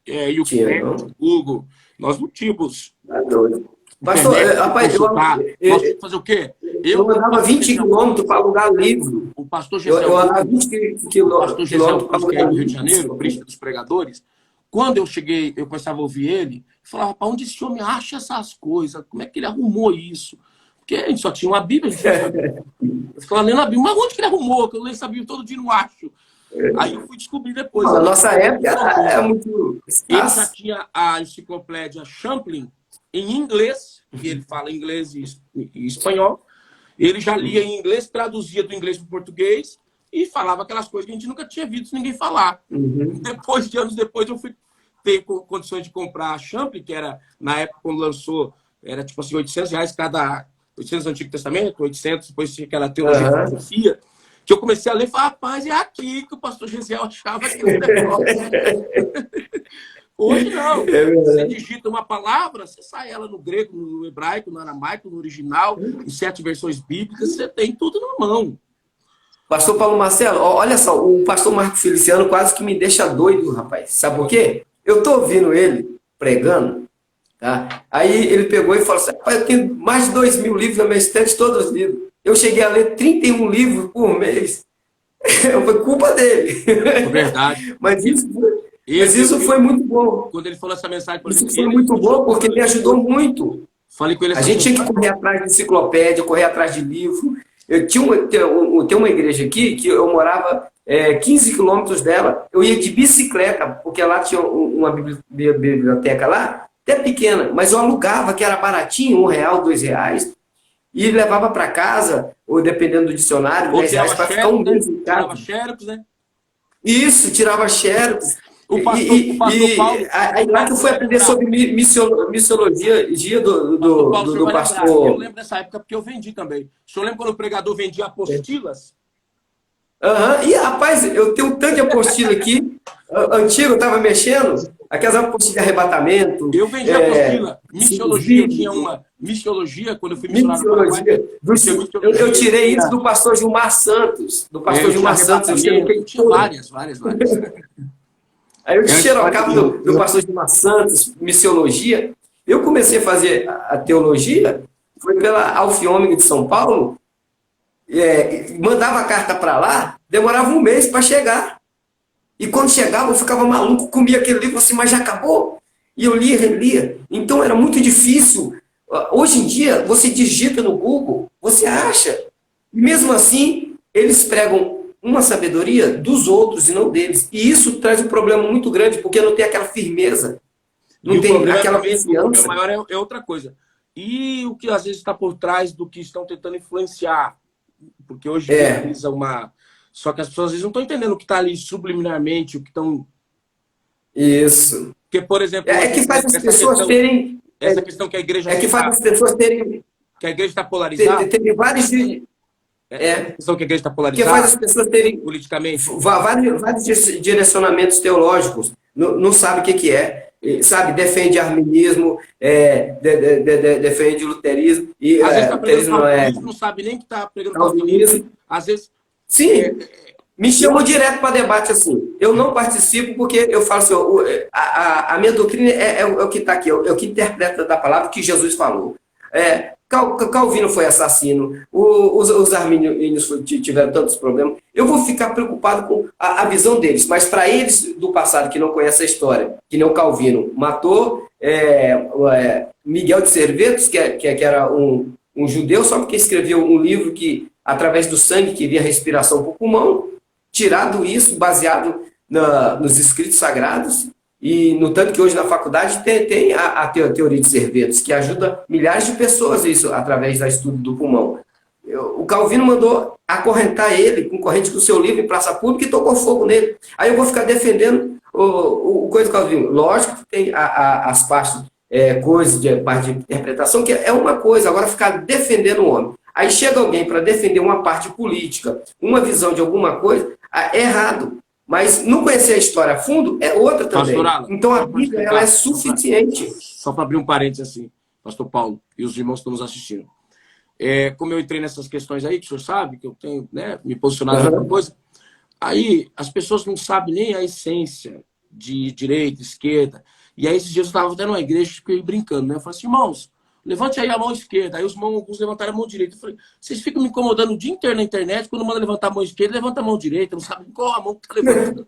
YouTube, Google. Nós não tínhamos... Tá doido. Pastor, rapaz, nós tínhamos que fazer o quê? Eu andava 20 quilômetros para alugar livro. O pastor Gessel, eu andava 20 quilômetros para que é alugar do Rio de livro. Janeiro, o príncipe dos pregadores. Quando eu cheguei, eu começava a ouvir ele, eu falava, rapaz, onde esse homem acha essas coisas? Como é que ele arrumou isso? Porque a gente só tinha uma Bíblia, a gente não sabia. Eu ficava lendo a Bíblia, mas onde que ele arrumou? Que eu leio essa Bíblia todo dia e não acho. Aí eu fui descobrir depois. Na nossa época era muito Ele já escasso. tinha a enciclopédia Champlin em inglês, e ele fala inglês e espanhol. Ele já lia em inglês, traduzia do inglês para o português e falava aquelas coisas que a gente nunca tinha visto ninguém falar. Depois de anos depois, eu fui ter condições de comprar a Champlin, que era, na época, quando lançou, era tipo assim, R$800 cada... 800 do Antigo Testamento, 800, depois tinha aquela teologia da filosofia, que eu comecei a ler e falei, rapaz, é aqui que o pastor Gesiel achava aquele negócio. Hoje não. Você digita uma palavra, você sai ela no grego, no hebraico, no aramaico, no original, em 7 versões bíblicas, você tem tudo na mão. Pastor Paulo Marcelo, olha só, o pastor Marco Feliciano quase que me deixa doido, rapaz. Sabe por quê? Eu tô ouvindo ele pregando, tá? Aí ele pegou e falou assim, rapaz, eu tenho mais de 2.000 livros na minha estante, todos os livros. Eu cheguei a ler 31 livros por mês. Foi culpa dele. É verdade. Mas isso foi muito bom. Quando ele falou essa mensagem... Isso foi muito bom, porque me ajudou muito. Falei com ele assim, a gente tinha que correr atrás de enciclopédia, correr atrás de livro. Eu tinha uma igreja aqui, que eu morava 15 quilômetros dela. Eu ia de bicicleta, porque lá tinha uma biblioteca lá, até pequena, mas eu alugava, que era baratinho, R$1, R$2, e levava para casa, ou dependendo do dicionário, R$10 para ficar um mês em casa. Tirava xerox, né? Isso, tirava xerox. O pastor Paulo... Aí lá que eu fui aprender sobre missiologia do pastor... Eu lembro dessa época porque eu vendi também. O senhor lembra quando o pregador vendia apostilas? E, rapaz, eu tenho um tanto de apostila aqui, antigo, eu estava mexendo, aquelas apostilas de arrebatamento. Eu vendi apostila. Missiologia, eu tinha uma. Missiologia, quando eu fui missionário no Paraguai. Eu tirei isso do pastor Gilmar Santos. Do pastor Gilmar Santos. Eu tinha várias. Aí eu xerocava do pastor Gilmar Santos, missiologia. Eu comecei a fazer a teologia, foi pela Alfa e Ômega de São Paulo, mandava a carta para lá, demorava um mês para chegar. E quando chegava, eu ficava maluco, comia aquele livro assim, mas já acabou. E eu lia e relia. Então era muito difícil. Hoje em dia, você digita no Google, você acha. E mesmo assim, eles pregam uma sabedoria dos outros e não deles. E isso traz um problema muito grande, porque não tem aquela firmeza. Não tem aquela confiança. O problema maior é outra coisa. E o que às vezes está por trás do que estão tentando influenciar. Porque hoje realiza uma... Só que as pessoas às vezes não estão entendendo o que está ali subliminarmente, o que estão... Isso. Porque, por exemplo... que faz as pessoas terem... Essa questão que a igreja... que faz as pessoas terem... Que a igreja está polarizada. Tem vários... A questão que a igreja está polarizada. Que faz as pessoas terem... Politicamente. Vários direcionamentos teológicos. Não sabe o que é. Sabe, defende arminismo, defende luterismo. E, às vezes está pregando calvinismo, não sabe nem que está pregando calvinismo. Às vezes... Sim, me chamam direto para debate assim. Eu não participo porque eu falo assim, a minha doutrina é o que está aqui, é o que interpreta da palavra que Jesus falou. Calvino foi assassino, os arminianos tiveram tantos problemas. Eu vou ficar preocupado com a visão deles, mas para eles do passado que não conhecem a história, que nem o Calvino matou Miguel de Cervetos, que era um judeu, só porque escreveu um livro que, através do sangue que via respiração para o pulmão, tirado isso, baseado nos escritos sagrados, E no tanto que hoje na faculdade tem a teoria de Servetos, que ajuda milhares de pessoas isso através do estudo do pulmão. O Calvino mandou acorrentar ele com corrente do seu livro em praça pública e tocou fogo nele. Aí eu vou ficar defendendo o coisa do Calvino. Lógico que tem as partes, coisas de parte de interpretação, que é uma coisa. Agora ficar defendendo o homem. Aí chega alguém para defender uma parte política, uma visão de alguma coisa, é errado. Mas não conhecer a história a fundo é outra também. Pastor, então a Bíblia ela é suficiente. Só para abrir um parênteses assim, Pastor Paulo e os irmãos que estão nos assistindo. Como eu entrei nessas questões aí, que o senhor sabe, que eu tenho, né, me posicionado em alguma coisa, aí as pessoas não sabem nem a essência de direita, esquerda. E aí esses dias eu estava até numa igreja e fiquei brincando, né? Eu falei assim, irmãos, levante aí a mão esquerda. Aí alguns levantaram a mão direita. Eu falei, vocês ficam me incomodando o dia inteiro na internet, quando manda levantar a mão esquerda, levanta a mão direita, não sabem qual a mão que está levantando.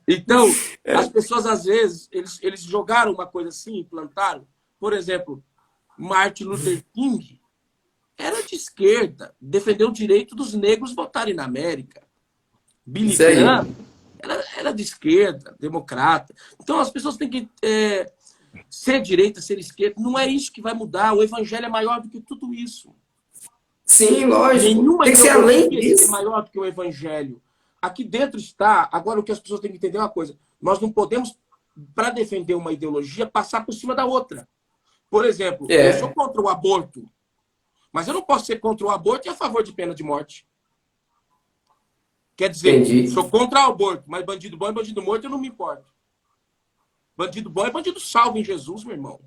Então, as pessoas às vezes, eles jogaram uma coisa assim, implantaram. Por exemplo, Martin Luther King era de esquerda, defendeu o direito dos negros votarem na América. Billy Graham era de esquerda, democrata. Então as pessoas têm que ser direita, ser esquerda. Não é isso que vai mudar. O evangelho é maior do que tudo isso. Sim, lógico. Nenhuma tem que ser além disso. É maior do que o evangelho. Aqui dentro está. Agora o que as pessoas têm que entender é uma coisa. Nós não podemos, para defender uma ideologia, passar por cima da outra. Por exemplo, eu sou contra o aborto, mas eu não posso ser contra o aborto e a favor de pena de morte. Quer dizer, sou contra o aborto, mas bandido bom e bandido morto eu não me importo. Bandido bom é bandido salvo em Jesus, meu irmão.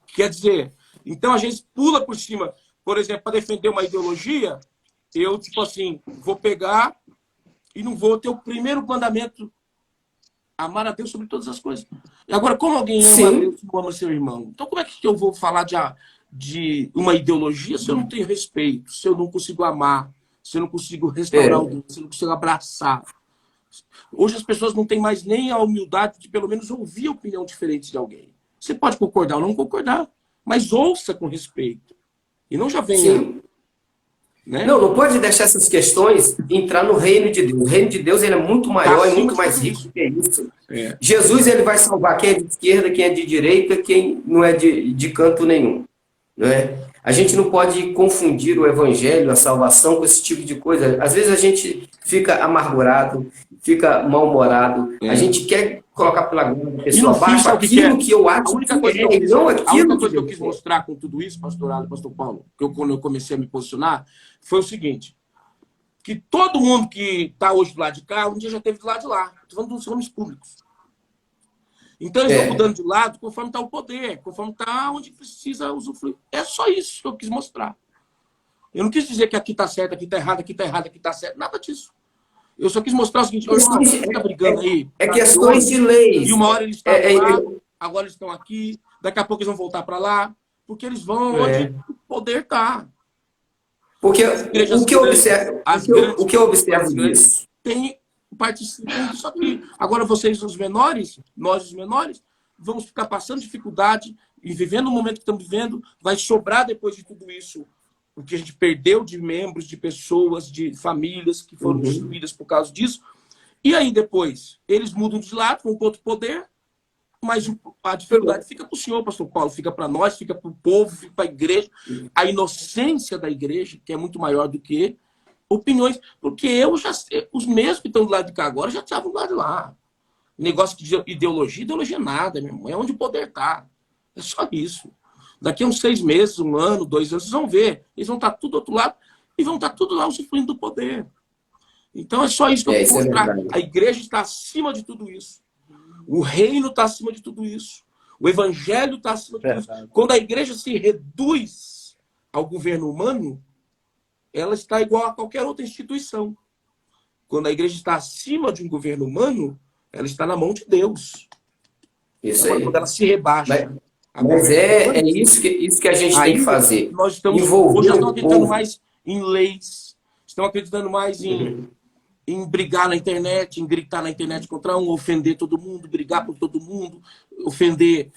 Quer dizer, então a gente pula por cima. Por exemplo, para defender uma ideologia, eu, tipo assim, vou pegar e não vou ter o primeiro mandamento. Amar a Deus sobre todas as coisas. E agora, como alguém ama a Deus e ama seu irmão? Então, como é que eu vou falar de uma ideologia se eu não tenho respeito, se eu não consigo amar, se eu não consigo restaurar o Deus, se eu não consigo abraçar? Hoje as pessoas não têm mais nem a humildade de, pelo menos, ouvir a opinião diferente de alguém. Você pode concordar ou não concordar, mas ouça com respeito. E não já venha... Né? Não pode deixar essas questões entrar no reino de Deus. O reino de Deus ele é muito maior e muito mais rico que isso. Jesus ele vai salvar quem é de esquerda, quem é de direita, quem não é de canto nenhum. Não é? A gente não pode confundir o evangelho, a salvação com esse tipo de coisa. Às vezes a gente fica amargurado, fica mal-humorado. A gente quer colocar pela glória da pessoa abaixo aquilo que eu acho que é, e não aquilo a única coisa que eu quis mostrar com tudo isso, pastor Aldo e pastor Paulo, quando eu comecei a me posicionar, foi o seguinte, que todo mundo que está hoje do lado de cá, um dia já esteve do lado de lá. Estou falando dos homens públicos. Então eles estão mudando de lado conforme está o poder, conforme está onde precisa usufruir. É só isso que eu quis mostrar. Eu não quis dizer que aqui está certo, aqui está errado, aqui está errado, aqui está certo. Nada disso. Eu só quis mostrar o seguinte, você está brigando aí. Questões de leis. E uma hora eles estavam lá, agora eles estão aqui, daqui a pouco eles vão voltar para lá, porque eles vão onde o poder está. Porque o que eu observo disso? Tem participando disso aqui. Agora vocês, os menores, nós, os menores, vamos ficar passando dificuldade e vivendo o momento que estamos vivendo, vai sobrar depois de tudo isso o que a gente perdeu de membros, de pessoas, de famílias que foram destruídas por causa disso. E aí depois, eles mudam de lado, vão para outro poder, mas a dificuldade fica para o senhor, pastor Paulo, fica para nós, fica para o povo, fica para a igreja. A inocência da igreja, que é muito maior do que opiniões, porque os mesmos que estão do lado de cá agora já estavam do lado de lá. Negócio de ideologia é nada, meu irmão, é onde o poder está. É só isso. Daqui a uns 6 meses, 1 ano, 2 anos, vocês vão ver. Eles vão estar tudo do outro lado e vão estar tudo lá usufruindo do poder. Então é só isso que eu quero mostrar. A igreja está acima de tudo isso. O reino está acima de tudo isso. O evangelho está acima de tudo isso. Quando a igreja se reduz ao governo humano, ela está igual a qualquer outra instituição. Quando a igreja está acima de um governo humano, ela está na mão de Deus. Isso aí. Quando ela se rebaixa. Mas é isso que a gente tem que fazer. Nós estamos, hoje nós estamos acreditando mais em leis, estamos acreditando mais em brigar na internet, em gritar na internet contra um, ofender todo mundo, brigar por todo mundo, ofender.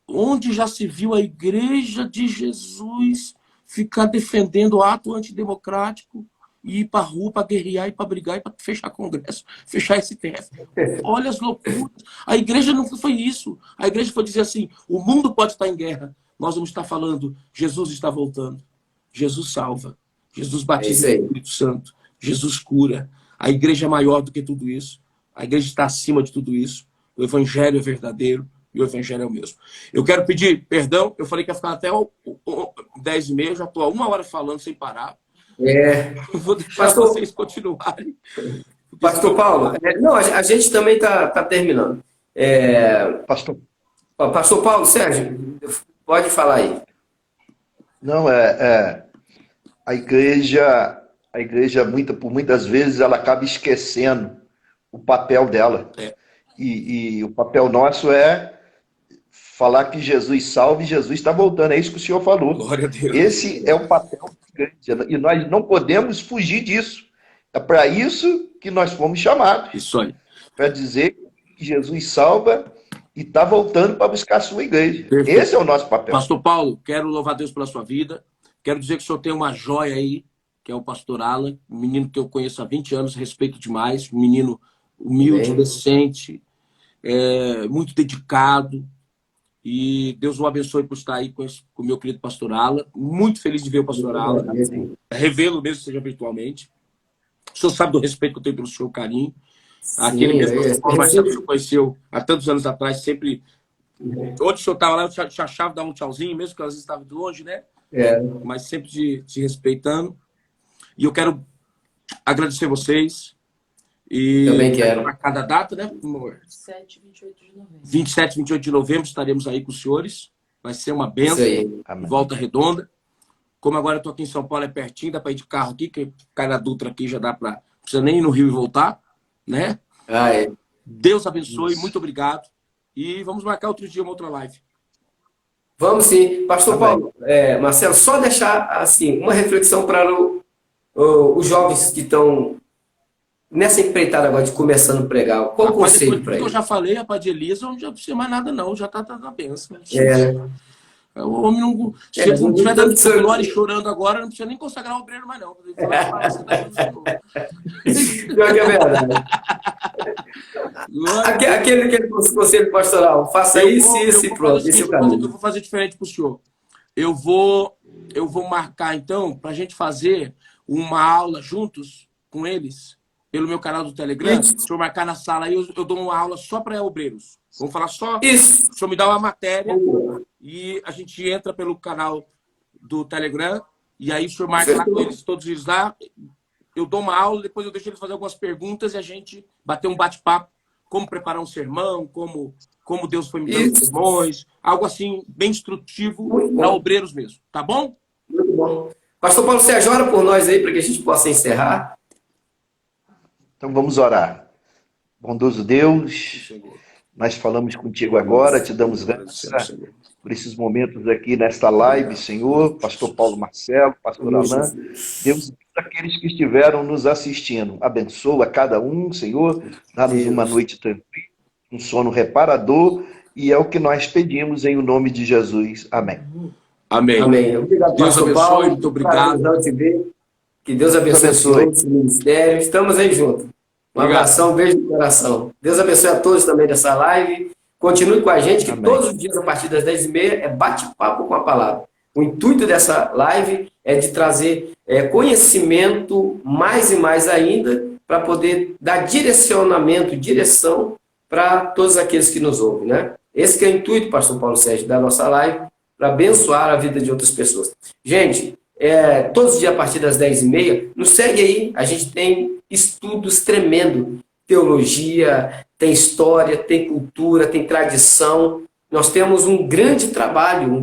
Onde já se viu a igreja de Jesus ficar defendendo o ato antidemocrático e ir para a rua para guerrear, e para brigar, e para fechar congresso, fechar STF. Olha as loucuras. A igreja não foi isso. A igreja foi dizer assim, o mundo pode estar em guerra. Nós vamos estar falando, Jesus está voltando. Jesus salva. Jesus batiza no Espírito Santo. Jesus cura. A igreja é maior do que tudo isso. A igreja está acima de tudo isso. O evangelho é verdadeiro e o evangelho é o mesmo. Eu quero pedir perdão. Eu falei que ia ficar até 10h30. Já estou há 1 hora falando sem parar. Vou deixar vocês continuarem. Pastor Paulo, não, a gente também está terminando. Pastor. Pastor Paulo, Sérgio, pode falar aí. Não, a igreja por muitas vezes, ela acaba esquecendo o papel dela. E o papel nosso é falar que Jesus salva e Jesus está voltando. É isso que o senhor falou. Glória a Deus. Esse é o papel da igreja. E nós não podemos fugir disso. É para isso que nós fomos chamados. Isso aí. Para dizer que Jesus salva e está voltando para buscar a sua igreja. Perfeito. Esse é o nosso papel. Pastor Paulo, quero louvar Deus pela sua vida. Quero dizer que o senhor tem uma joia aí, que é o pastor Alan, um menino que eu conheço há 20 anos, respeito demais, um menino humilde, decente, muito dedicado. E Deus o abençoe por estar aí com o meu querido pastor Alan. Muito feliz de ver o pastor Alan. Revelo mesmo, seja virtualmente. O senhor sabe do respeito que eu tenho pelo senhor, carinho. Aquele mesmo pastor Marcelo que o senhor conheceu há tantos anos atrás, sempre... Onde o senhor estava lá, eu te achava, dava um tchauzinho, mesmo que às vezes estava de longe, né? Mas sempre te respeitando. E eu quero agradecer vocês. E também quero. Para cada data, né, amor? 27 e 28 de novembro. 27 e 28 de novembro estaremos aí com os senhores. Vai ser uma bênção. Volta Redonda. Como agora eu estou aqui em São Paulo, é pertinho, dá para ir de carro aqui, que cai na Dutra aqui, já dá para... Não precisa nem ir no Rio e voltar, né? Deus abençoe, muito obrigado. E vamos marcar outro dia, uma outra live. Vamos sim. Pastor Paulo, Marcelo, só deixar assim, uma reflexão para os jovens que estão nessa empreitada agora de começando a pregar. Qual o conselho para eles? Eu já falei, rapaz, de Elisa, não precisa mais nada não, já está na bênção. O homem não... Se ele não estiver dando glória e chorando agora, não precisa nem consagrar o obreiro mais não. Pior que é verdade. Aquele conselho pastoral, faça isso e isso e pronto. Esse é o caminho. Eu vou fazer diferente para o senhor. Eu vou marcar, então, para a gente fazer uma aula juntos com eles, pelo meu canal do Telegram. Se o senhor marcar na sala aí, eu dou uma aula só para obreiros. Vamos falar só... Isso. O senhor me dá uma matéria e a gente entra pelo canal do Telegram e aí o senhor marca lá com eles, todos eles lá. Eu dou uma aula, depois eu deixo eles fazer algumas perguntas e a gente bater um bate-papo. Como preparar um sermão, como Deus foi me dando sermões. Algo assim, bem instrutivo para obreiros mesmo. Tá bom? Muito bom. Pastor Paulo Sérgio, ora por nós aí para que a gente possa encerrar. Então vamos orar. Bondoso Deus, nós falamos contigo agora, te damos graças por esses momentos aqui nesta live, Senhor, pastor Paulo Marcelo, pastor Alain, Deus, aqueles que estiveram nos assistindo, abençoa cada um, Senhor, dá-nos uma noite tranquila, um sono reparador, e é o que nós pedimos em o nome de Jesus. Amém. Amém. Amém. Obrigado, Deus pastor abençoe, Paulo. muito obrigado. Que Deus abençoe esse ministério. Estamos aí juntos. Um abração, um beijo no coração. Deus abençoe a todos também dessa live. Continue com a gente, que todos os dias, a partir das 10h30, é bate-papo com a palavra. O intuito dessa live é de trazer conhecimento mais e mais ainda, para poder dar direcionamento, direção para todos aqueles que nos ouvem, né? Esse que é o intuito, pastor Paulo Sérgio, da nossa live, para abençoar a vida de outras pessoas. Gente, todos os dias, a partir das 10h30, nos segue aí, a gente tem estudos tremendo, teologia, tem história, tem cultura, tem tradição. Nós temos um grande trabalho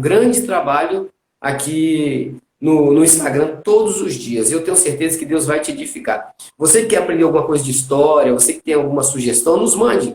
aqui no Instagram todos os dias. Eu tenho certeza que Deus vai te edificar. Você que quer aprender alguma coisa de história, você que tem alguma sugestão, nos mande.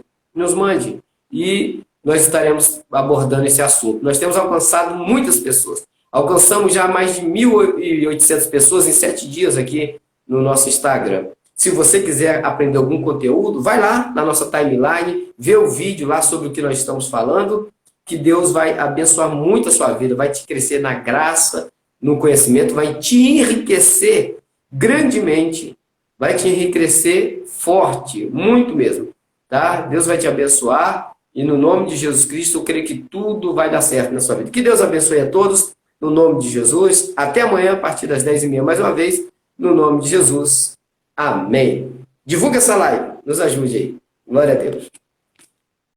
E nós estaremos abordando esse assunto. Nós temos alcançado muitas pessoas. Alcançamos já mais de 1.800 pessoas em 7 dias aqui no nosso Instagram. Se você quiser aprender algum conteúdo, vai lá na nossa timeline, vê o vídeo lá sobre o que nós estamos falando, que Deus vai abençoar muito a sua vida, vai te crescer na graça, no conhecimento, vai te enriquecer grandemente, vai te enriquecer forte, muito mesmo, tá? Deus vai te abençoar e no nome de Jesus Cristo eu creio que tudo vai dar certo na sua vida. Que Deus abençoe a todos, no nome de Jesus. Até amanhã, a partir das 10h30, mais uma vez, no nome de Jesus. Amém. Divulga essa live, nos ajude aí. Glória a Deus.